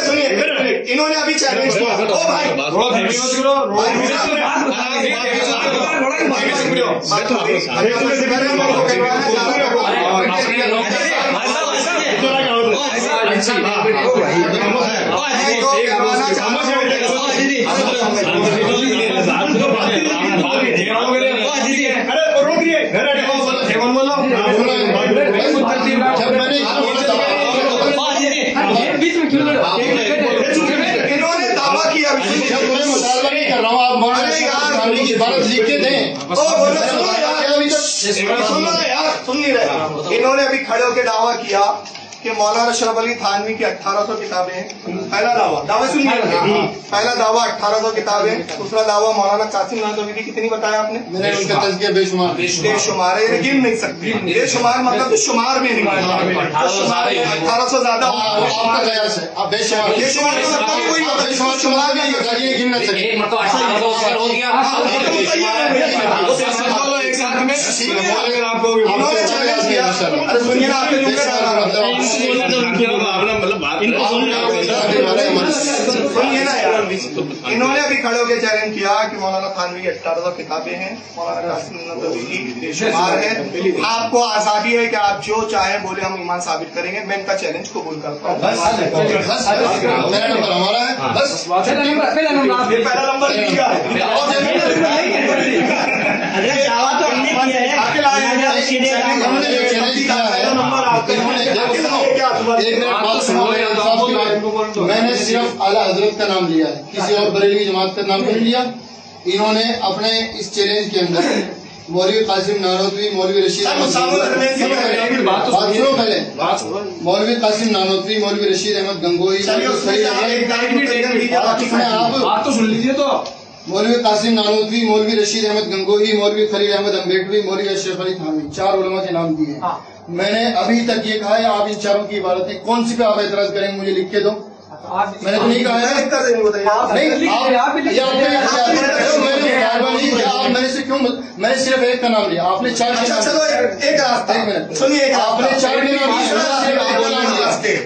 सुनिए, इन्होंने अभी चैलेंज किया। ओ भाई इन्होंने दावा किया, जब मैं मुतालबा नहीं कर रहा हूँ, आप मौलाना की इबारत लिख के दें। सुनो यार, सुन नहीं रहे। इन्होंने अभी खड़े होकर दावा किया कि मौलाना अशरफ अली थानवी की 1800 किताबें हैं। पहला दावा सुनिए, पहला दावा 1800 किताबें। दूसरा दावा मौलाना कासिम नानवी की कितनी बताया आपने? मैंने उनका तज़किया बेशुमार बेशुमार है, गिन नहीं सकती। बेशुमार मतलब तो शुमार में नहीं, 1800 ज्यादा आपका कयास है, आप बेशुमार बेशुमार का मतलब कोई शुमार नहीं होता, ये गिन नहीं सकते। एक मतलब 1800 हो गया। इन्होंने चैलेंज किया। अरे सुनिए ना, आपने सुनिए ना यार, इन्होंने अभी खड़े होकर चैलेंज किया कि मौलाना थानवी की 1800 किताबें हैं, मौलाना कासिम नानवी की बेशुमार है। आपको आजादी है कि आप जो चाहे बोले, हम ईमान साबित करेंगे। मैं इनका चैलेंज कबूल करता हूँ। मेरा नंबर हमारा है, बस पहला नंबर लिखा है। दावा तो हमने किया है, हमने जो चैलेंज किया है, इन्होंने एक मिनट बात सुनो, मैंने सिर्फ आला हजरत का नाम लिया है, किसी और बरेलवी जमात का नाम नहीं लिया। इन्होंने अपने इस चैलेंज के अंदर मौलवी कासिम नानोतवी, मौलवी रशीद अहमद, बात सुनो पहले, मौलवी कासिम नानोतवी, मौलवी रशीद अहमद गंगोही, बात तो सुन लीजिए। तो मौलवी कासिम नानोतवी, मौलवी रशीद अहमद गंगोही, मौलवी खलील अहमद अम्बेडवी, मौलवी अशरफ अली थानवी, 4 उलमा के नाम दिए। मैंने अभी तक ये कहा है, आप इन चारों की इबारत है, कौन सी पे आप एतराज करेंगे, मुझे लिख के दो। मैंने तो नहीं कहा है, नहीं मैंने से क्यों, मैंने सिर्फ एक का नाम लिया, आपने 4 के नाम। चलो एक रास्ता, एक मिनट सुनिए, आपने 4 के नाम लिया,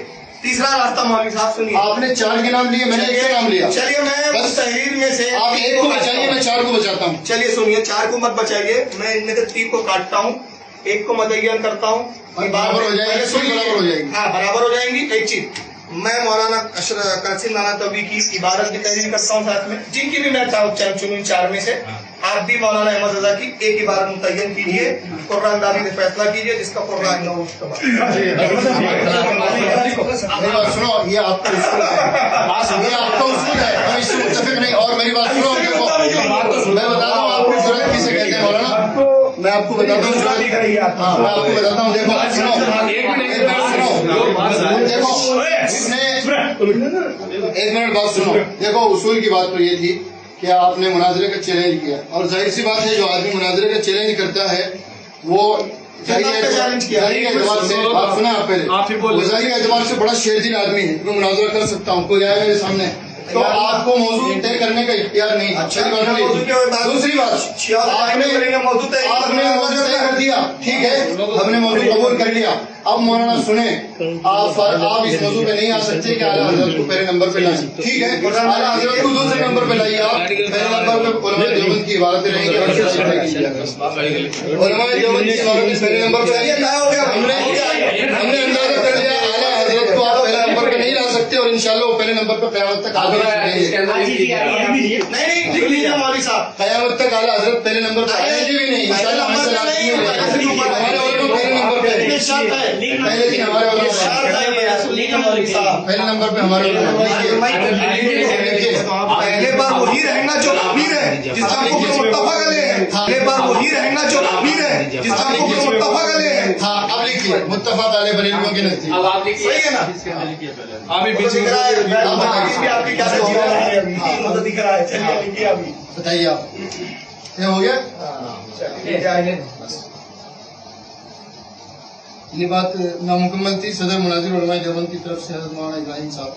तीसरा रास्ता मौलवी साहब सुनिए। आपने 4 के नाम लिए, मैंने 1 का नाम लिया। चलिए मैं बस तहरीर में से आप 1 को बचाइए, मैं 4 को बचाता हूँ। चलिए सुनिए, 4 को मत बचाइए, मैं इनमें से 3 को काटता हूँ, 1 को मतयन करता हूँ, बराबर हो जाएगी, बराबर हो जाएगी। हाँ बराबर हो जाएंगी। एक चीज, मैं मौलाना कासिम नानवी की इबारत की तहरीर करता हूँ साथ में, जिनकी भी मैं चुनूं 4 में से। आप भी मौलाना अहमद रजा की एक इबारत मुतय्यन कीजिए, कुरान दारी में फैसला कीजिए, जिसका कुरान सुनो, ये आपका उसूल है, ये आपका उसूल है, मैं इससे मुत्तफिक नहीं। और मेरी बात सुनो, मैं बताता हूँ आपको जुर्रत किसे कहते हैं मौलाना, मैं आपको बताता हूँ, हाँ मैं आपको बताता हूँ। देखो सुनो, देखो एक मिनट बात सुनो। देखो उसूल की बात तो ये थी कि आपने मुनाजरे का चैलेंज किया, और जाहिर सी बात है जो आदमी मुनाजरे का चैलेंज करता है वो जाहिर एतबार से, बात सुना आप पहले, वो जाहिर एतबार से बड़ा शेरदिल आदमी है, मैं मुनाजरा कर सकता हूँ, कोई आया मेरे सामने, तो आपको मौजूद तय करने का इख्तियार नहीं। अच्छा दूसरी बात, आपने मौजूद तय कर दिया, ठीक है, हमने मौजूद कबूल कर लिया। अब मौलाना सुने, आप इस मौजू पे नहीं आ सकते कि आला हजरत को पहले नंबर पे लाएं, ठीक है, आला हजरत को दूसरे नंबर पे लाइए, आप पहले नंबर पे उलमा देवबंद की इबारतें रहेंगी, उलमा देवबंद की इबारतें पहले नंबर पे आइए। हमने अंदाजा कर लिया आला हजरत को आप पहले नंबर पे नहीं ला सकते, और इंशाल्लाह वो पहले नंबर पे क़यामत तक आगे इसके अंदर लिख लीजिए। नहीं लिख लीजिए मौलवी साहब। क़यामत तक आला हजरत पहले नंबर पे आएंगे भी नहीं, इंशाअल्लाह हमारे और को पहले नंबर पे, पहले दिन हमारे और पहले नंबर पे हमारे पहले बार वही रहेगा जो अमीर है, जिसका हुक्म मुत्तफा गले है। पहले बार वही रहेगा जो अमीर है, जिसका हुक्म मुत्तफा गले है। हाँ अब लिखिए मुत्तफा अले बरेलियों के नजदीक। अब आप लिखिए। सही है ना? अभी बीच में आपकी क्या मतलब दिख रहा है? चलिए लिखिए अभी। बताइए आप, ये हो गया? ये बात नामुकम्मल थी। सदर मुनाजिर उलमाए देवबंद की तरफ से हज़रत मौलाना इब्राहिम साहब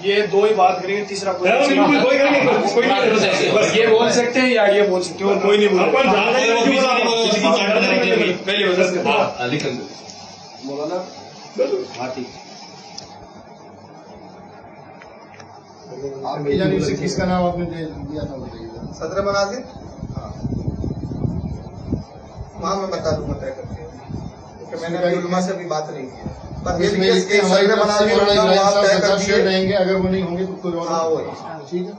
ये दो ही बात करेंगे, तीसरा कोई नहीं ये बोल सकते हैं या ये बोल सकते हैं, और कोई नहीं बोल पहले मौलाना। हाँ ठीक। आपकी जानिब से किसका नाम आपने दिया था बताइए। सदर मुनाजिर वहाँ मैं बता दूंगा तय करके, क्योंकि मैंने अभी उलमा से अभी बात नहीं की है। बस ये इसमें लिखते हैं हमारी तरफ से मौलाना इब्राहिम साहब 50 शेयर रहेंगे, अगर वो नहीं होंगे तो कोई और। हाँ वही ठीक है।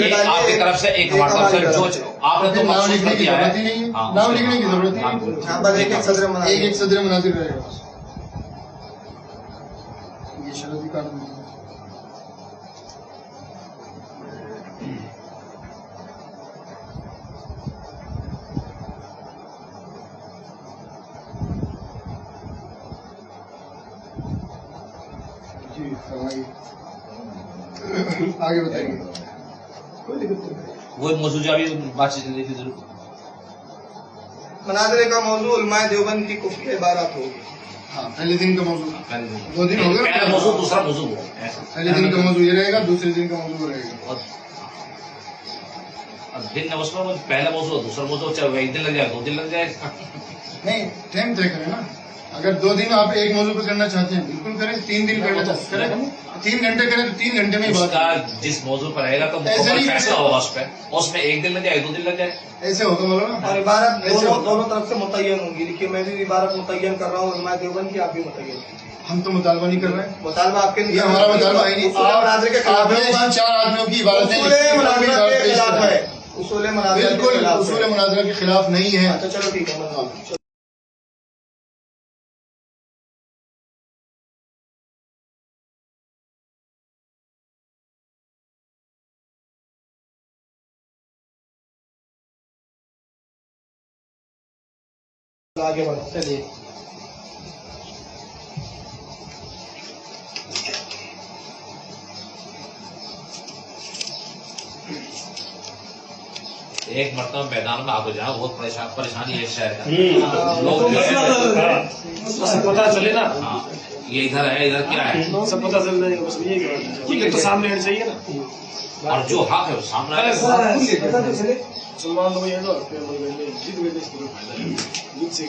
एक आपकी तरफ से एक हमारी तरफ से जो आपने तो नाम मखसूस लिखने कर की दिया जरूरत ही है। नहीं है, हाँ, नाम लिखने की जरूरत ही हाँ, नहीं। यहाँ पर एक सदर मुनाजिर एक सदर मुनाजिर रहेगा। ये शरती कानून है। जी फरमाइए, आगे बताइए। वो मौजूद जो अभी बातचीत की जरूरत। मुनाजरे का मौजू उलमाए देवबंद की कुफ्र इबारत होगी। हाँ पहले दिन का मौजूद, 2 दिन हो गए। पहला मौजूद दूसरा मौजूद हो ऐसा। पहले दिन का मौजूद ये रहेगा, दूसरे दिन का मौजूद रहेगा। अब दिन में उसमें पहला मौजूद दूसरा मौजूद, चाहे एक दिन लग जाए 2 दिन लग जाए। नहीं टाइम तय करें ना। अगर 2 दिन आप एक मौजूद पे करना चाहते हैं बिल्कुल करें, 3 दिन करना चाहते हैं 3 घंटे करें तो 3 घंटे में ही बात उसका जिस मौजूद पर रहेगा तो ऐसे नहीं फैसला होगा उस पर, उसमें 1 दिन लग जाए 2 दिन लग जाए। ऐसे होगा बोलो ना। और इबारत ऐसे दोनों तरफ से मुतय्यन होंगी। देखिए मैं भी इबारत मुतय्यन कर रहा हूँ उलमाए देवबंद की, आप भी मुतय्यन कीजिए। हम तो मुतालबा नहीं कर रहे हैं, मुतालबा आपके ये हमारा मुतालबा है नहीं। मुनाजरे के खिलाफ आपने है, इन 4 आदमियों की इबारतें उसूल मुनाजरा के खिलाफ है, उसूल मुनाजरा के बिल्कुल खिलाफ उसूल है। मुनाजरा के खिलाफ नहीं है। अच्छा चलो ठीक है। आगे बढ़ो। चलिए एक मरतबा मैदान में आगे जाओ, बहुत परेशानी है इस शहर का। सब पता चले ना, हाँ, ये इधर है, इधर क्या है, सब पता चल जाएगा। बस ये तो सामने आना चाहिए ना, और जो हक है वो सामने आए। सलमान तो ये तो जीत गए देश को फायदा है। जीत से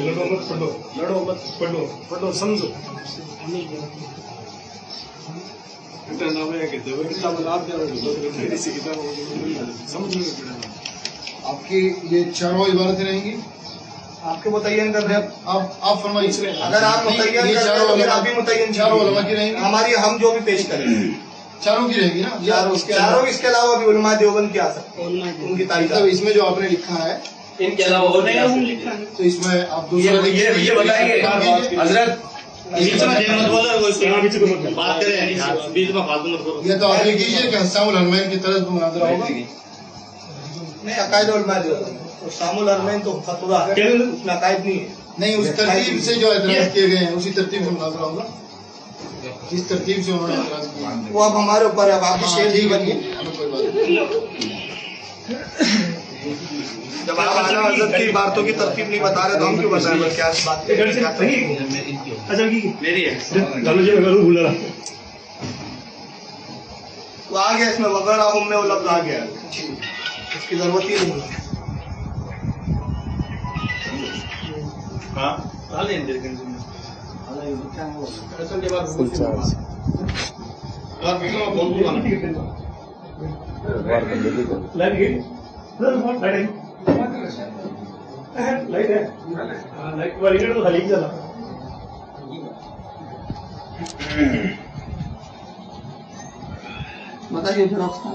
लड़ो मत पढ़ो, लड़ो मत पढ़ो, पढ़ो समझो। इतना नाम है कि देवर किताब आप क्या किसी किताब समझिए। आपकी ये 4 इबारतें रहेंगी। आपके मुतय्यन कर रहे हैं आप फरमाइए। अगर आप मुतय्यन कर रहे हैं तो फिर आप भी मुतय्यन 4 उलमा की रहेंगी। हमारी हम जो भी पेश करें चारों की रहेगी ना। चारों इसके अलावा भी उलमा देवबंद की आ सकते हैं, उनकी तारीफ। मतलब इसमें जो आपने लिखा है इनके अलावा और नहीं लिखा है तो इसमें आप दूसरा ये बताएंगे हजरत बीच में बात करें, बीच में फालतू मत करो। ये तो आप कीजिए कि हस्सामुल हरमैन की तरफ मुनाजरा होगा। नहीं अकायद उलमा देवबंद और शामुल हरमैन तो फतवा है, उसमें अकायद नहीं है। नहीं उस तरतीब से जो एतराज किए गए हैं उसी तरतीब से मुनाजरा होगा, जिस तरतीब से उन्होंने एतराज किया। वो अब हमारे ऊपर है, अब आपकी शेर ही बनिए। कोई बात नहीं। जब आप आला हज़रत की बातों की तरतीब नहीं बता रहे तो हम क्यों बताएं? बस क्या बात अच्छा मेरी है गलू जी गलू भूल रहा वो आ गया इसमें वगैरह हम में वो लफ्ज आ गया, इसकी जरूरत ही नहीं है। हाँ फुल चार्ज लाइट है, लाइट वाली तो खाली चला। बताइए जेरॉक्स का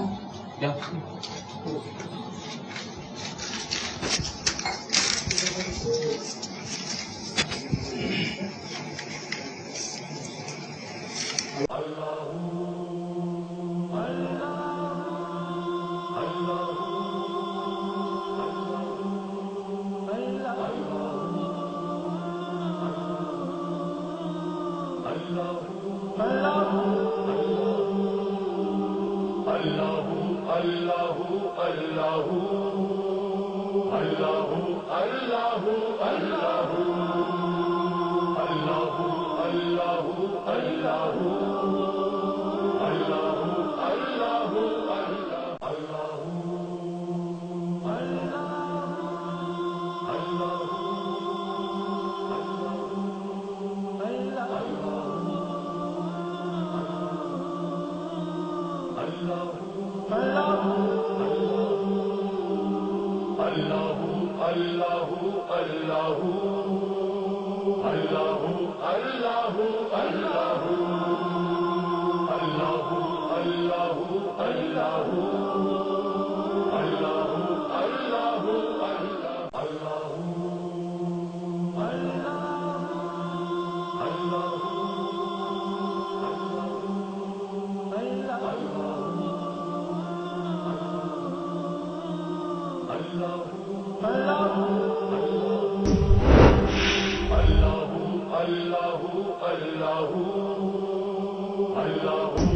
क्या अल्लाहु